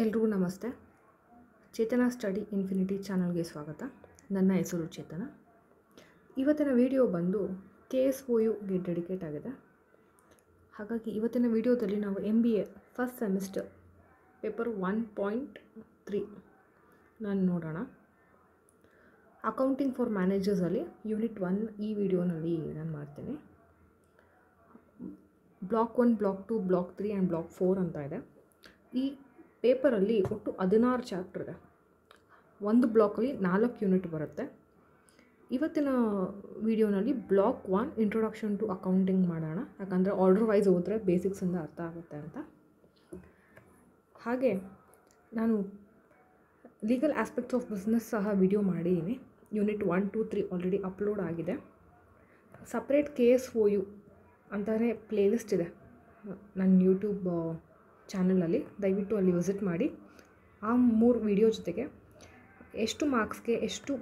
ಎಲ್ರಿಗೂ ನಮಸ್ತೆ. ಚೇತನ study infinity ಚಾನಲ್ಗೆ ಸ್ವಾಗತ. ನನ್ನ ಹೆಸರು ಚೇತನ. ಇವತ್ತಿನ ವಿಡಿಯೋ ಬಂದು KSOUಗೆ ಡೆಡಿಕೇಟ್ ಆಗಿದೆ. ಹಾಗಾಗಿ ಇವತ್ತಿನ ವಿಡಿಯೋದಲ್ಲಿ ನಾವು MBA ಫಸ್ಟ್ ಸೆಮಿಸ್ಟರ್ ಪೇಪರ್ 1.3 ನಾನು ನೋಡೋಣ. ಅಕೌಂಟಿಂಗ್ ಫಾರ್ ಮ್ಯಾನೇಜರ್ಸಲ್ಲಿ ಯೂನಿಟ್ 1 ಈ ವಿಡಿಯೋನಲ್ಲಿ ನಾನು ಮಾಡ್ತೀನಿ. Block 1, block 2, block 3 and block 4 ಅಂತ ಇದೆ. ಈ ಪೇಪರಲ್ಲಿ ಒಟ್ಟು 16 ಚಾಪ್ಟರ್ ಇದೆ. ಒಂದು ಬ್ಲಾಕಲ್ಲಿ 4 ಯೂನಿಟ್ ಬರುತ್ತೆ. ಇವತ್ತಿನ ವಿಡಿಯೋನಲ್ಲಿ ಬ್ಲಾಕ್ 1 ಇಂಟ್ರೊಡಕ್ಷನ್ ಟು ಅಕೌಂಟಿಂಗ್ ಮಾಡೋಣ, ಯಾಕಂದರೆ ಆರ್ಡರ್ ವೈಸ್ ಹೋದರೆ ಬೇಸಿಕ್ಸಿಂದ ಅರ್ಥ ಆಗುತ್ತೆ ಅಂತ. ಹಾಗೆ ನಾನು ಲೀಗಲ್ ಆಸ್ಪೆಕ್ಟ್ಸ್ ಆಫ್ ಬಿಸ್ನೆಸ್ ಸಹ ವಿಡಿಯೋ ಮಾಡಿದ್ದೀನಿ. ಯೂನಿಟ್ 1, 2, 3 ಆಲ್ರೆಡಿ ಅಪ್ಲೋಡ್ ಆಗಿದೆ. ಸಪ್ರೇಟ್ KSOU ಅಂತಲೇ ಪ್ಲೇಲಿಸ್ಟ್ ಇದೆ ನನ್ನ ಯೂಟ್ಯೂಬ್ ಚಾನಲಲ್ಲಿ, ದಯವಿಟ್ಟು ಅಲ್ಲಿ ವಿಸಿಟ್ ಮಾಡಿ. ಆ 3 ವಿಡಿಯೋ ಜೊತೆಗೆ ಎಷ್ಟು ಮಾರ್ಕ್ಸ್ಗೆ ಎಷ್ಟು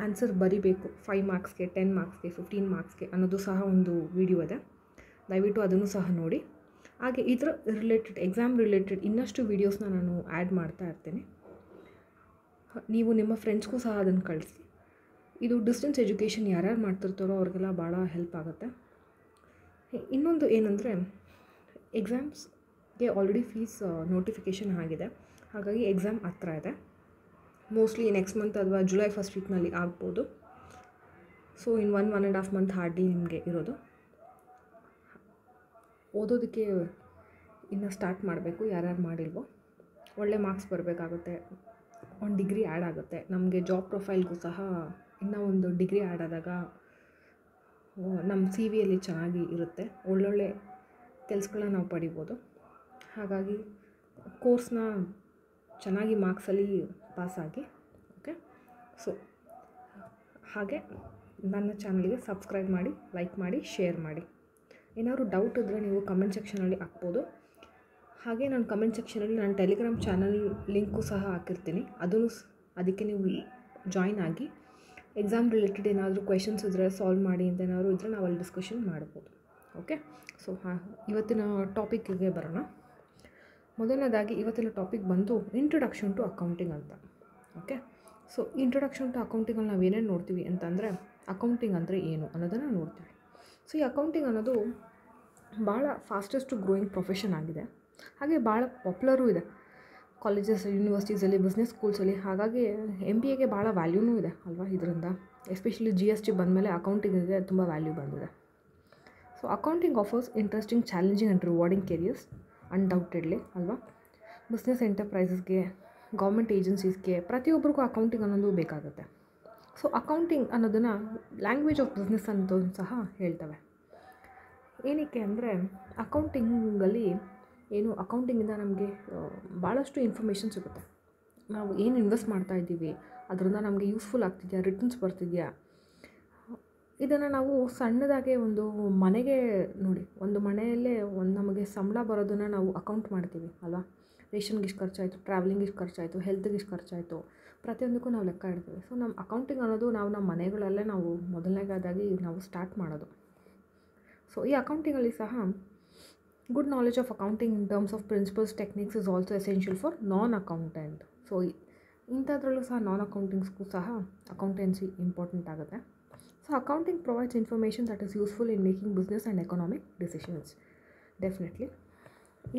ಆನ್ಸರ್ ಬರಿಬೇಕು, 5 ಮಾರ್ಕ್ಸ್ಗೆ, 10 ಮಾರ್ಕ್ಸ್ಗೆ, 15 ಮಾರ್ಕ್ಸ್ಗೆ ಅನ್ನೋದು ಸಹ ಒಂದು ವಿಡಿಯೋ ಇದೆ. ದಯವಿಟ್ಟು ಅದನ್ನು ಸಹ ನೋಡಿ. ಹಾಗೆ ಇದರ ರಿಲೇಟೆಡ್ ಎಕ್ಸಾಮ್ ರಿಲೇಟೆಡ್ ಇನ್ನಷ್ಟು ವೀಡಿಯೋಸ್ನ ನಾನು ಆ್ಯಡ್ ಮಾಡ್ತಾ ಇರ್ತೀನಿ. ನೀವು ನಿಮ್ಮ ಫ್ರೆಂಡ್ಸ್ಗೂ ಸಹ ಅದನ್ನು ಕಳಿಸಿ. ಇದು ಡಿಸ್ಟೆನ್ಸ್ ಎಜುಕೇಷನ್ ಯಾರ್ಯಾರು ಮಾಡ್ತಿರ್ತಾರೋ ಅವ್ರಿಗೆಲ್ಲ ಭಾಳ ಹೆಲ್ಪ್ ಆಗುತ್ತೆ. ಇನ್ನೊಂದು ಏನಂದರೆ, ಎಕ್ಸಾಮ್ಸ್ಗೆ ಆಲ್ರೆಡಿ ಫೀಸ್ ನೋಟಿಫಿಕೇಷನ್ ಆಗಿದೆ. ಹಾಗಾಗಿ ಎಕ್ಸಾಮ್ ಹತ್ರ ಇದೆ. ಮೋಸ್ಟ್ಲಿ ನೆಕ್ಸ್ಟ್ ಮಂತ್ ಅಥವಾ ಜುಲೈ ಫಸ್ಟ್ ವೀಕ್ನಲ್ಲಿ ಆಗ್ಬೋದು. ಸೊ ಇನ್ನು 1.5 ಮಂತ್ ಹಾರ್ಡ್ಲಿ ನಿಮಗೆ ಇರೋದು. ಓದೋದಕ್ಕೆ ಇನ್ನು ಸ್ಟಾರ್ಟ್ ಮಾಡಬೇಕು, ಯಾರ್ಯಾರು ಮಾಡಿಲ್ವೋ. ಒಳ್ಳೆ ಮಾರ್ಕ್ಸ್ ಬರಬೇಕಾಗುತ್ತೆ, ಒಂದು ಡಿಗ್ರಿ ಆ್ಯಡ್ ಆಗುತ್ತೆ. ನಮಗೆ ಜಾಬ್ ಪ್ರೊಫೈಲ್ಗೂ ಸಹ ಇನ್ನೂ ಒಂದು ಡಿಗ್ರಿ ಆ್ಯಡ್ ಆದಾಗ ನಮ್ಮ CVಯಲ್ಲಿ ಚೆನ್ನಾಗಿ ಇರುತ್ತೆ, ಒಳ್ಳೊಳ್ಳೆ ಕೆಲಸಗಳನ್ನ ನಾವು ಪಡಿಬೋದು. ಹಾಗಾಗಿ ಕೋರ್ಸ್ನ ಚೆನ್ನಾಗಿ ಮಾರ್ಕ್ಸಲ್ಲಿ ಪಾಸಾಗಿ. ಓಕೆ, ಸೊ ಹಾಗೆ ನನ್ನ ಚಾನಲ್ಗೆ ಸಬ್ಸ್ಕ್ರೈಬ್ ಮಾಡಿ, ಲೈಕ್ ಮಾಡಿ, ಶೇರ್ ಮಾಡಿ. ಏನಾದರೂ ಡೌಟ್ ಇದ್ದರೆ ನೀವು ಕಮೆಂಟ್ ಸೆಕ್ಷನಲ್ಲಿ ಹಾಕ್ಬೋದು. ಹಾಗೆ ನಾನು ಕಮೆಂಟ್ ಸೆಕ್ಷನಲ್ಲಿ ನಾನು ಟೆಲಿಗ್ರಾಮ್ ಚಾನಲ್ ಲಿಂಕು ಸಹ ಹಾಕಿರ್ತೀನಿ. ಅದಕ್ಕೆ ನೀವು ಜಾಯ್ನ್ ಆಗಿ ಎಕ್ಸಾಮ್ ರಿಲೇಟೆಡ್ ಏನಾದರೂ ಕ್ವೆಶನ್ಸ್ ಇದ್ದರೆ ಸಾಲ್ವ್ ಮಾಡಿ ಅಂತ ಏನಾದರೂ ಇದ್ದರೆ ನಾವು ಅಲ್ಲಿ ಡಿಸ್ಕಷನ್ ಮಾಡ್ಬೋದು. ಓಕೆ, ಸೊ ಇವತ್ತಿನ ಟಾಪಿಕ್ಗೆ ಬರೋಣ. ಮೊದಲನೇದಾಗಿ ಇವತ್ತಿನ ಟಾಪಿಕ್ ಬಂದು ಇಂಟ್ರೊಡಕ್ಷನ್ ಟು ಅಕೌಂಟಿಂಗ್ ಅಂತ. ಓಕೆ, ಸೊ ಇಂಟ್ರೊಡಕ್ಷನ್ ಟು ಅಕೌಂಟಿಂಗಲ್ಲಿ ನಾವು ಏನೇನು ನೋಡ್ತೀವಿ ಅಂತಂದರೆ, ಅಕೌಂಟಿಂಗ್ ಅಂದರೆ ಏನು ಅನ್ನೋದನ್ನು ನೋಡ್ತೀವಿ. ಸೊ ಈ ಅಕೌಂಟಿಂಗ್ ಅನ್ನೋದು ಭಾಳ ಫಾಸ್ಟೆಸ್ಟ್ ಗ್ರೋಯಿಂಗ್ ಪ್ರೊಫೆಷನ್ ಆಗಿದೆ. ಹಾಗೆ ಭಾಳ ಪಾಪ್ಯುಲರೂ ಇದೆ ಕಾಲೇಜಸ್, ಯೂನಿವರ್ಸಿಟೀಸಲ್ಲಿ, ಬಿಸ್ನೆಸ್ ಸ್ಕೂಲ್ಸಲ್ಲಿ. ಹಾಗಾಗಿ MBAಗೆ ಭಾಳ ವ್ಯಾಲ್ಯೂನೂ ಇದೆ ಅಲ್ವಾ ಇದರಿಂದ. ಎಸ್ಪೆಷಲಿ GST ಬಂದಮೇಲೆ ಅಕೌಂಟಿಂಗಿಗೆ ತುಂಬ ವ್ಯಾಲ್ಯೂ ಬಂದಿದೆ. So accounting offers interesting, challenging and rewarding careers undoubtedly ಅಲ್ವಾ. ಬಿಸ್ನೆಸ್ ಎಂಟರ್ಪ್ರೈಸಸ್ಗೆ, ಗೌರ್ಮೆಂಟ್ ಏಜೆನ್ಸೀಸ್ಗೆ, ಪ್ರತಿಯೊಬ್ಬರಿಗೂ ಅಕೌಂಟಿಂಗ್ ಅನ್ನೋದು ಬೇಕಾಗುತ್ತೆ. ಸೊ ಅಕೌಂಟಿಂಗ್ ಅನ್ನೋದನ್ನು ಲ್ಯಾಂಗ್ವೇಜ್ ಆಫ್ ಬಿಸ್ನೆಸ್ ಅಂತ ಸಹ ಹೇಳ್ತವೆ. ಏನಕ್ಕೆ ಅಂದರೆ, ಅಕೌಂಟಿಂಗಲ್ಲಿ ಅಕೌಂಟಿಂಗಿಂದ ನಮಗೆ ಭಾಳಷ್ಟು ಇನ್ಫಾರ್ಮೇಷನ್ ಸಿಗುತ್ತೆ. ನಾವು ಏನು ಇನ್ವೆಸ್ಟ್ ಮಾಡ್ತಾಯಿದ್ದೀವಿ, ಅದರಿಂದ ನಮಗೆ ಯೂಸ್ಫುಲ್ ಆಗ್ತಿದೆಯಾ, ರಿಟರ್ನ್ಸ್ ಬರ್ತಿದೆಯಾ. ಇದನ್ನು ನಾವು ಸಣ್ಣದಾಗೆ ಒಂದು ಮನೆಗೆ ನೋಡಿ, ಒಂದು ಮನೆಯಲ್ಲೇ ನಮಗೆ ಸಂಬಳ ಬರೋದನ್ನು ನಾವು ಅಕೌಂಟ್ ಮಾಡ್ತೀವಿ ಅಲ್ವಾ. ರೇಷನ್ಗೆ ಇಷ್ಟು ಖರ್ಚಾಯಿತು, ಟ್ರಾವೆಲಿಂಗ್ ಇಷ್ಟು ಖರ್ಚಾಯಿತು, ಹೆಲ್ತ್ಗೆ ಇಷ್ಟು ಖರ್ಚಾಯಿತು, ಪ್ರತಿಯೊಂದಕ್ಕೂ ನಾವು ಲೆಕ್ಕ ಇಡ್ತೀವಿ. ಸೊ ನಮ್ಮ ಅಕೌಂಟಿಂಗ್ ಅನ್ನೋದು ನಮ್ಮ ಮನೆಗಳಲ್ಲೇ ನಾವು ಮೊದಲನೇದಾಗಿ ನಾವು ಸ್ಟಾರ್ಟ್ ಮಾಡೋದು. ಸೊ ಈ ಅಕೌಂಟಿಂಗಲ್ಲಿ ಸಹ good knowledge of accounting in terms of principles, techniques is also essential for non accountant. So ಇಂಥದ್ರಲ್ಲೂ ಸಹ ನಾನ್ ಅಕೌಂಟಿಂಗ್ಸ್ಗೂ ಸಹ ಅಕೌಂಟೆನ್ಸಿ ಇಂಪಾರ್ಟೆಂಟ್ ಆಗುತ್ತೆ. So accounting provides information that is useful in making business and economic decisions. Definitely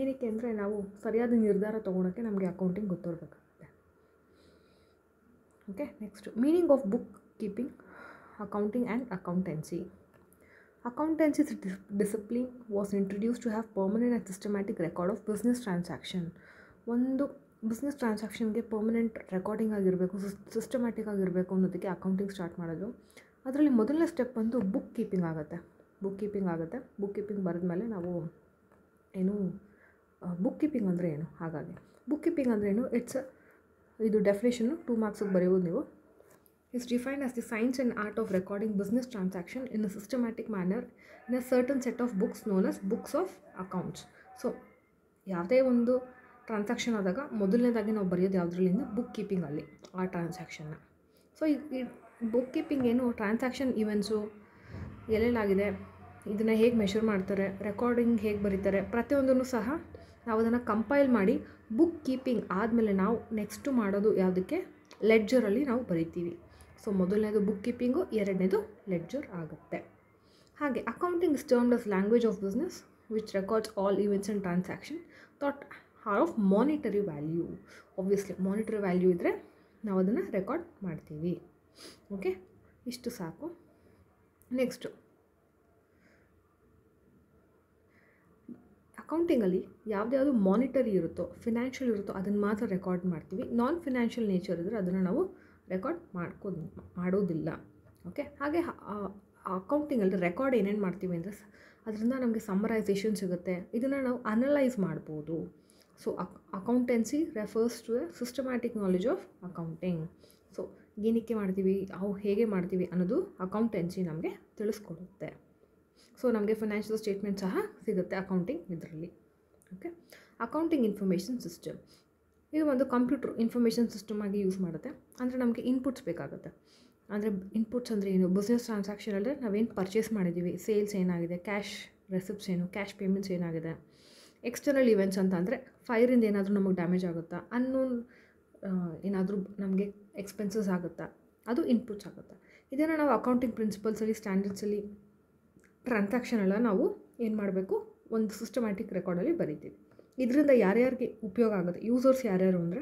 ಏನಕ್ಕೆ ಅಂದರೆ, ನಾವು ಸರಿಯಾದ ನಿರ್ಧಾರ ತೊಗೊಳೋಕ್ಕೆ ನಮಗೆ ಅಕೌಂಟಿಂಗ್ ಗೊತ್ತಿರಬೇಕಾಗುತ್ತೆ. Okay, next meaning of book keeping, accounting and accountancy. Accountancy discipline was introduced to have permanent and systematic record of business transaction. ಒಂದು business ಟ್ರಾನ್ಸಾಕ್ಷನ್ಗೆ permanent recording ಆಗಿರಬೇಕು, ಸಿಸ್ಟಮ್ಯಾಟಿಕ್ ಆಗಿರಬೇಕು ಅನ್ನೋದಕ್ಕೆ ಅಕೌಂಟಿಂಗ್ ಸ್ಟಾರ್ಟ್ ಮಾಡೋದು. ಅದರಲ್ಲಿ ಮೊದಲನೇ ಸ್ಟೆಪ್ ಬಂದು ಬುಕ್ ಕೀಪಿಂಗ್ ಆಗುತ್ತೆ. Book keeping ಬರೆದ್ಮೇಲೆ ನಾವು ಬುಕ್ ಕೀಪಿಂಗ್ ಅಂದರೆ ಏನು, ಹಾಗಾಗಿ ಬುಕ್ ಕೀಪಿಂಗ್ ಅಂದರೆ ಏನು, ಇದು ಡೆಫಿನೇಷನ್ನು 2 ಮಾರ್ಕ್ಸಿಗೆ ಬರೆಯೋದು ನೀವು. is defined as the science and art of recording business transaction in a systematic manner in a certain set of books known as books of accounts. So ಯಾವುದೇ ಒಂದು ಟ್ರಾನ್ಸಾಕ್ಷನ್ ಆದಾಗ ಮೊದಲನೇದಾಗಿ ನಾವು ಬರೆಯೋದು ಯಾವುದ್ರಲ್ಲಿಂದ, ಬುಕ್ ಕೀಪಿಂಗಲ್ಲಿ ಆ ಟ್ರಾನ್ಸಾಕ್ಷನ್ನ. ಸೊ ಈ ಬುಕ್ ಕೀಪಿಂಗ್ ಏನು, transaction events ಎಲ್ಲೆಲ್ಲಾಗಿದೆ, ಇದನ್ನು ಹೇಗೆ ಮೆಷರ್ ಮಾಡ್ತಾರೆ, ರೆಕಾರ್ಡಿಂಗ್ ಹೇಗೆ ಬರೀತಾರೆ, ಪ್ರತಿಯೊಂದನ್ನು ಸಹ ನಾವು ಅದನ್ನು ಕಂಪೈಲ್ ಮಾಡಿ ಬುಕ್ ಕೀಪಿಂಗ್ ಆದಮೇಲೆ ನಾವು ನೆಕ್ಸ್ಟು ಮಾಡೋದು ಯಾವುದಕ್ಕೆ, ಲೆಡ್ಜರಲ್ಲಿ ನಾವು ಬರಿತೀವಿ. ಸೊ ಮೊದಲನೇದು ಬುಕ್ ಕೀಪಿಂಗು, ಎರಡನೇದು ಲೆಡ್ಜರ್ ಆಗುತ್ತೆ. ಹಾಗೆ accounting is termed as language of business which records all events and transaction that are of monetary value. Obviously monetary value ಇದ್ದರೆ ನಾವು ಅದನ್ನು ರೆಕಾರ್ಡ್ ಮಾಡ್ತೀವಿ. ಓಕೆ, ಇಷ್ಟು ಸಾಕು. ನೆಕ್ಸ್ಟು ಅಕೌಂಟಿಂಗಲ್ಲಿ ಯಾವ್ದು ಮಾನಿಟರಿ ಇರುತ್ತೋ, ಫಿನಾನ್ಷಿಯಲ್ ಇರುತ್ತೋ ಅದನ್ನು ಮಾತ್ರ ರೆಕಾರ್ಡ್ ಮಾಡ್ತೀವಿ. ನಾನ್ ಫಿನಾನ್ಷಿಯಲ್ ನೇಚರ್ ಇದ್ದರೆ ಅದನ್ನು ನಾವು ರೆಕಾರ್ಡ್ ಮಾಡೋದಿಲ್ಲ. ಓಕೆ, ಹಾಗೆ ಅಕೌಂಟಿಂಗಲ್ಲಿ ರೆಕಾರ್ಡ್ ಏನೇನು ಮಾಡ್ತೀವಿ ಅಂದರೆ ಅದರಿಂದ ನಮಗೆ ಸಮ್ಮರೈಸೇಷನ್ ಸಿಗುತ್ತೆ. ಇದನ್ನು ನಾವು ಅನಲೈಸ್ ಮಾಡ್ಬೋದು. So accountancy refers to a systematic knowledge of accounting. So ಏನಕ್ಕೆ ಮಾಡ್ತೀವಿ, ಹೇಗೆ ಮಾಡ್ತೀವಿ ಅನ್ನೋದು ಅಕೌಂಟೆನ್ಸಿ ನಮಗೆ ತಿಳಿಸ್ಕೊಡುತ್ತೆ. ಸೊ ನಮಗೆ ಫೈನಾನ್ಷಿಯಲ್ ಸ್ಟೇಟ್ಮೆಂಟ್ ಸಹ ಸಿಗುತ್ತೆ ಅಕೌಂಟಿಂಗ್ ಇದರಲ್ಲಿ. ಓಕೆ, ಅಕೌಂಟಿಂಗ್ ಇನ್ಫಾರ್ಮೇಷನ್ ಸಿಸ್ಟಮ್ ಇದು ಒಂದು ಕಂಪ್ಯೂಟರ್ ಇನ್ಫಾರ್ಮೇಷನ್ ಸಿಸ್ಟಮ್ ಆಗಿ ಯೂಸ್ ಮಾಡುತ್ತೆ. ಅಂದರೆ ನಮಗೆ ಇನ್ಪುಟ್ಸ್ ಬೇಕಾಗುತ್ತೆ. ಅಂದರೆ ಇನ್ಪುಟ್ಸ್ ಅಂದರೆ ಏನು, ಬಿಸ್ನೆಸ್ ಟ್ರಾನ್ಸಾಕ್ಷನ್ ಅಂದರೆ ನಾವೇನು ಪರ್ಚೇಸ್ ಮಾಡಿದ್ದೀವಿ, ಸೇಲ್ಸ್ ಏನಾಗಿದೆ, ಕ್ಯಾಶ್ ರೆಸಿಪ್ಟ್ಸ್ ಏನು, ಕ್ಯಾಶ್ ಪೇಮೆಂಟ್ಸ್ ಏನಾಗಿದೆ. ಎಕ್ಸ್ಟರ್ನಲ್ ಇವೆಂಟ್ಸ್ ಅಂತ ಅಂದರೆ ಫೈರಿಂದ ಏನಾದರೂ ನಮಗೆ ಡ್ಯಾಮೇಜ್ ಆಗುತ್ತಾ, ಅನ್ನೋನ್ ಏನಾದರೂ ನಮಗೆ ಎಕ್ಸ್ಪೆನ್ಸಸ್ ಆಗುತ್ತಾ, ಅದು ಇನ್ಪುಟ್ಸ್ ಆಗುತ್ತೆ. ಇದನ್ನು ನಾವು ಅಕೌಂಟಿಂಗ್ ಪ್ರಿನ್ಸಿಪಲ್ಸಲ್ಲಿ, ಸ್ಟ್ಯಾಂಡರ್ಡ್ಸಲ್ಲಿ, ಟ್ರಾನ್ಸಾಕ್ಷನ್ ಎಲ್ಲ ನಾವು ಏನು ಮಾಡಬೇಕು, ಒಂದು ಸಿಸ್ಟಮ್ಯಾಟಿಕ್ ರೆಕಾರ್ಡಲ್ಲಿ ಬರೀತೀವಿ. ಇದರಿಂದ ಯಾರ್ಯಾರಿಗೆ ಉಪಯೋಗ ಆಗುತ್ತೆ, ಯೂಸರ್ಸ್ ಯಾರ್ಯಾರು ಅಂದರೆ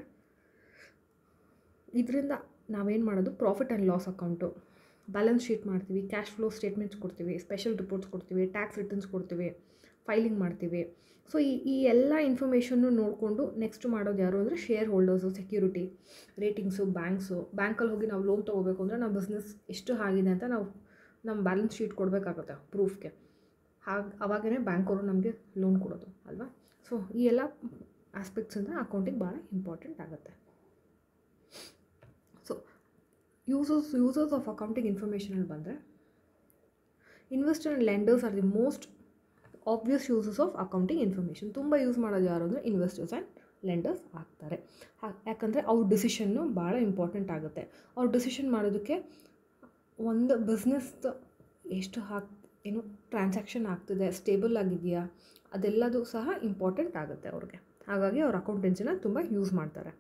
ಇದರಿಂದ ನಾವೇನು ಮಾಡೋದು, profit and loss account, balance sheet ಮಾಡ್ತೀವಿ, ಕ್ಯಾಶ್ ಫ್ಲೋ ಸ್ಟೇಟ್ಮೆಂಟ್ಸ್ ಕೊಡ್ತೀವಿ, ಸ್ಪೆಷಲ್ ರಿಪೋರ್ಟ್ಸ್ ಕೊಡ್ತೀವಿ, ಟ್ಯಾಕ್ಸ್ ರಿಟರ್ನ್ಸ್ ಕೊಡ್ತೀವಿ, ಫೈಲಿಂಗ್ ಮಾಡ್ತೀವಿ. ಸೊ ಈ ಎಲ್ಲ ಇನ್ಫಾರ್ಮೇಷನ್ನು ನೋಡಿಕೊಂಡು ನೆಕ್ಸ್ಟ್ ಮಾಡೋದು ಯಾರು ಅಂದರೆ ಶೇರ್ ಹೋಲ್ಡರ್ಸು, ಸೆಕ್ಯೂರಿಟಿ, ರೇಟಿಂಗ್ಸು, ಬ್ಯಾಂಕಲ್ಲಿ ಹೋಗಿ ನಾವು ಲೋನ್ ತೊಗೋಬೇಕು ಅಂದರೆ ನಾವು ಬಿಸ್ನೆಸ್ ಎಷ್ಟು ಆಗಿದೆ ಅಂತ ನಾವು ನಮ್ಮ ಬ್ಯಾಲೆನ್ಸ್ ಶೀಟ್ ಕೊಡಬೇಕಾಗುತ್ತೆ ಪ್ರೂಫ್ಗೆ. ಅವಾಗೇ ಬ್ಯಾಂಕವರು ನಮಗೆ ಲೋನ್ ಕೊಡೋದು ಅಲ್ವಾ. ಸೊ ಈ ಎಲ್ಲ ಆಸ್ಪೆಕ್ಟ್ಸಿಂದ ಅಕೌಂಟಿಂಗ್ ಭಾಳ ಇಂಪಾರ್ಟೆಂಟ್ ಆಗುತ್ತೆ. ಸೊ ಯೂಸರ್ಸ್ ಆಫ್ ಅಕೌಂಟಿಂಗ್ ಇನ್ಫಾರ್ಮೇಷನಲ್ಲಿ ಬಂದರೆ investor and lenders R the most obvious uses of accounting information. ತುಂಬ ಯೂಸ್ ಮಾಡೋದು ಯಾರು ಅಂದರೆ ಇನ್ವೆಸ್ಟರ್ಸ್ ಆ್ಯಂಡ್ ಲೆಂಡರ್ಸ್ ಆಗ್ತಾರೆ. ಯಾಕಂದರೆ ಅವ್ರ ಡಿಸಿಷನ್ನು ಭಾಳ ಇಂಪಾರ್ಟೆಂಟ್ ಆಗುತ್ತೆ. ಅವ್ರ ಡಿಸಿಷನ್ ಮಾಡೋದಕ್ಕೆ ಒಂದು ಬಿಸ್ನೆಸ್ದು ಎಷ್ಟು ಏನು ಟ್ರಾನ್ಸಾಕ್ಷನ್ ಆಗ್ತಿದೆ, ಸ್ಟೇಬಲ್ ಆಗಿದೆಯಾ, ಅದೆಲ್ಲದೂ ಸಹ ಇಂಪಾರ್ಟೆಂಟ್ ಆಗುತ್ತೆ ಅವ್ರಿಗೆ. ಹಾಗಾಗಿ ಅವ್ರ ಅಕೌಂಟೆನ್ಸಿನ ತುಂಬ ಯೂಸ್ ಮಾಡ್ತಾರೆ.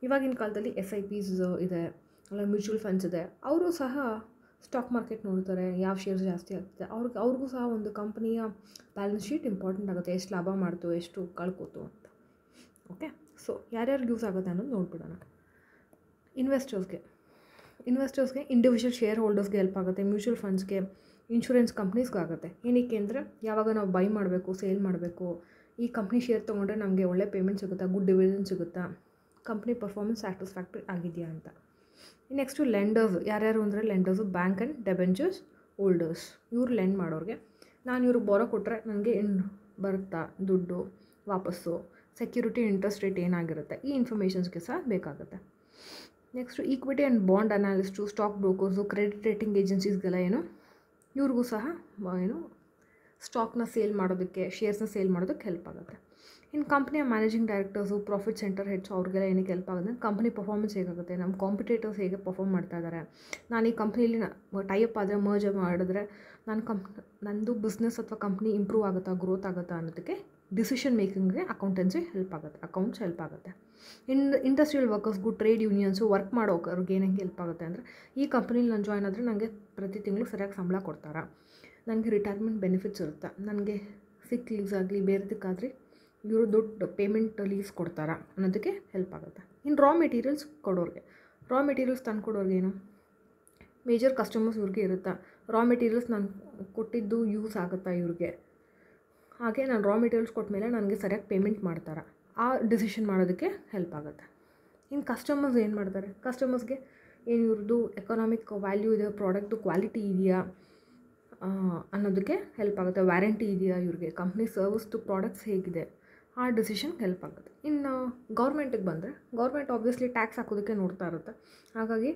ಇವಾಗಿನ ಕಾಲದಲ್ಲಿ SIPs ಇದೆ, ಅಲ್ಲ ಮ್ಯೂಚುವಲ್ ಫಂಡ್ಸ್ ಇದೆ. ಅವರು ಸಹ ಸ್ಟಾಕ್ ಮಾರ್ಕೆಟ್ ನೋಡ್ತಾರೆ, ಯಾವ ಶೇರ್ಸ್ ಜಾಸ್ತಿ ಆಗ್ತದೆ, ಅವ್ರಿಗೂ ಸಹ ಒಂದು ಕಂಪ್ನಿಯ ಬ್ಯಾಲೆನ್ಸ್ ಶೀಟ್ ಇಂಪಾರ್ಟೆಂಟ್ ಆಗುತ್ತೆ, ಎಷ್ಟು ಲಾಭ ಮಾಡ್ತು, ಎಷ್ಟು ಕಳ್ಕೋತು ಅಂತ. ಓಕೆ, ಸೊ ಯಾರ್ಯಾರು ಯೂಸ್ ಆಗುತ್ತೆ ಅನ್ನೋದು ನೋಡ್ಬಿಡೋಣ. ಇನ್ವೆಸ್ಟರ್ಸ್ಗೆ ಇಂಡಿವಿಜುವಲ್ ಶೇರ್ ಹೋಲ್ಡರ್ಸ್ಗೆ ಹೆಲ್ಪ್ ಆಗುತ್ತೆ, ಮ್ಯೂಚುವಲ್ ಫಂಡ್ಸ್ಗೆ, ಇನ್ಶೂರೆನ್ಸ್ ಕಂಪ್ನೀಸ್ಗೆ ಆಗುತ್ತೆ. ಏನಕ್ಕೆ ಅಂದರೆ ಯಾವಾಗ ನಾವು ಬೈ ಮಾಡಬೇಕು, ಸೇಲ್ ಮಾಡಬೇಕು, ಈ ಕಂಪ್ನಿ ಶೇರ್ ತೊಗೊಂಡ್ರೆ ನಮಗೆ ಒಳ್ಳೆ ಪೇಮೆಂಟ್ ಸಿಗುತ್ತಾ, ಗುಡ್ ಡಿವಿಡೆಂಡ್ ಸಿಗುತ್ತಾ, ಕಂಪ್ನಿ ಪರ್ಫಾರ್ಮೆನ್ಸ್ ಸ್ಯಾಟಿಸ್ಫ್ಯಾಕ್ಟರಿ ಆಗಿದೆಯಾ ಅಂತ. ನೆಕ್ಸ್ಟು ಲೆಂಡರ್ಸ್ ಯಾರ್ಯಾರು ಅಂದರೆ ಲೆಂಡರ್ಸು ಬ್ಯಾಂಕ್ ಆ್ಯಂಡ್ ಡೆಬೆಂಚರ್ಸ್ ಹೋಲ್ಡರ್ಸ್. ಇವ್ರು ಲೆಂಡ್ ಮಾಡೋರಿಗೆ ನಾನು ಇವ್ರಿಗೆ ಬಾರೋ ಕೊಟ್ಟರೆ ನನಗೆ ಬರುತ್ತಾ ದುಡ್ಡು ವಾಪಸ್ಸು, ಸೆಕ್ಯೂರಿಟಿ ಇಂಟ್ರೆಸ್ಟ್ ರೇಟ್ ಏನಾಗಿರುತ್ತೆ, ಈ ಇನ್ಫಾರ್ಮೇಷನ್ಸ್ಗೆ ಸಹ ಬೇಕಾಗುತ್ತೆ. Next equity and bond analyst, stock brokers, credit rating ಏಜೆನ್ಸೀಸ್ಗೆಲ್ಲ ಇವ್ರಿಗೂ ಸಹ ಸ್ಟಾಕ್ನ ಸೇಲ್ ಮಾಡೋದಕ್ಕೆ, ಶೇರ್ಸ್ನ ಸೇಲ್ ಮಾಡೋದಕ್ಕೆ ಹೆಲ್ಪ್ ಆಗುತ್ತೆ. ಇನ್ನು ಕಂಪ್ನಿಯ managing directors, profit centre heads, ಅವ್ರಿಗೆಲ್ಲ ಏನಕ್ಕೆ ಹೆಲ್ಪ್ ಆಗುತ್ತೆ, ಕಂಪ್ನಿ ಪರ್ಫಾರ್ಮೆನ್ಸ್ ಹೇಗಾಗುತ್ತೆ, ನಮ್ಮ ಕಾಂಪಿಟೇಟರ್ಸ್ ಹೇಗೆ ಪರ್ಫಾರ್ಮ್ ಮಾಡ್ತಾ ಇದ್ದಾರೆ, ನಾನು ಈ ಕಂಪ್ನಿಯಲ್ಲಿ ಟೈಅಪ್ ಆದರೆ ಮರ್ಜ್ ಮಾಡಿದ್ರೆ ನಂದು ಬಿಸ್ನೆಸ್ ಅಥವಾ ಕಂಪ್ನಿ ಇಂಪ್ರೂವ್ ಆಗುತ್ತಾ, ಗ್ರೋತ್ ಆಗುತ್ತಾ ಅನ್ನೋದಕ್ಕೆ ಡಿಸಿಷನ್ ಮೇಕಿಂಗ್ಗೆ ಅಕೌಂಟೆನ್ಸಿ ಹೆಲ್ಪ್ ಆಗುತ್ತೆ, ಅಕೌಂಟ್ಸ್ ಹೆಲ್ಪ್ ಆಗುತ್ತೆ. ಇಂಡಸ್ಟ್ರಿಯಲ್ ವರ್ಕರ್ಸ್ಗೂ, ಟ್ರೇಡ್ ಯೂನಿಯನ್ಸು, ವರ್ಕ್ ಮಾಡೋರಿಗೆ ಏನಂಗೆ ಹೆಲ್ಪ್ ಆಗುತ್ತೆ ಅಂದರೆ ಈ ಕಂಪ್ನಿಲಿ ನಾನು ಜಾಯ್ನ್ ಆದರೆ ನನಗೆ ಪ್ರತಿ ತಿಂಗಳು ಸರಿಯಾಗಿ ಸಂಬಳ ಕೊಡ್ತಾರಾ, ನನಗೆ ರಿಟೈರ್ಮೆಂಟ್ ಬೆನಿಫಿಟ್ಸ್ ಇರುತ್ತಾ, ನನಗೆ ಸಿಕ್ ಲೀವ್ಸ್ ಆಗಲಿ ಬೇರೆದಕ್ಕಾದರೆ ಇವರು ದೊಡ್ಡ ಪೇಮೆಂಟ್ ಲೀವ್ಸ್ ಕೊಡ್ತಾರಾ ಅನ್ನೋದಕ್ಕೆ ಹೆಲ್ಪ್ ಆಗುತ್ತೆ. ಇನ್ನು ರಾ ಮೆಟೀರಿಯಲ್ಸ್ ತಂದು ಕೊಡೋರ್ಗೇನು, ಮೇಜರ್ ಕಸ್ಟಮರ್ಸ್ ಇವ್ರಿಗೆ ಇರುತ್ತಾ, ರಾ ಮೆಟೀರಿಯಲ್ಸ್ ನಾನು ಕೊಟ್ಟಿದ್ದು ಯೂಸ್ ಆಗುತ್ತಾ ಇವ್ರಿಗೆ, ಹಾಗೆ ನಾನು ರಾ ಮೆಟೀರಿಯಲ್ಸ್ ಕೊಟ್ಟ ಮೇಲೆ ನನಗೆ ಸರಿಯಾಗಿ ಪೇಮೆಂಟ್ ಮಾಡ್ತಾರಾ, ಆ ಡಿಸಿಷನ್ ಮಾಡೋದಕ್ಕೆ ಹೆಲ್ಪ್ ಆಗುತ್ತೆ. ಇನ್ನು ಕಸ್ಟಮರ್ಸ್ ಏನು ಮಾಡ್ತಾರೆ, ಕಸ್ಟಮರ್ಸ್ಗೆ ಏನು ಇವ್ರದ್ದು ಎಕನಾಮಿಕ್ ವ್ಯಾಲ್ಯೂ ಇದೆ, ಪ್ರಾಡಕ್ಟ್ದು ಕ್ವಾಲಿಟಿ ಇದೆಯಾ ಅನ್ನೋದಕ್ಕೆ ಹೆಲ್ಪ್ ಆಗುತ್ತೆ, ವ್ಯಾರಂಟಿ ಇದೆಯಾ ಇವ್ರಿಗೆ, ಕಂಪ್ನಿ ಸರ್ವಿಸ್ದು ಪ್ರಾಡಕ್ಟ್ಸ್ ಹೇಗಿದೆ, ಆ ಡಿಸಿಷನ್ಗೆ ಹೆಲ್ಪ್ ಆಗುತ್ತೆ. ಇನ್ನು ಗೌರ್ಮೆಂಟಿಗೆ ಬಂದರೆ ಗೌರ್ಮೆಂಟ್ ಆಬ್ವಿಯಸ್ಲಿ ಟ್ಯಾಕ್ಸ್ ಹಾಕೋದಕ್ಕೆ ನೋಡ್ತಾ ಇರುತ್ತೆ. ಹಾಗಾಗಿ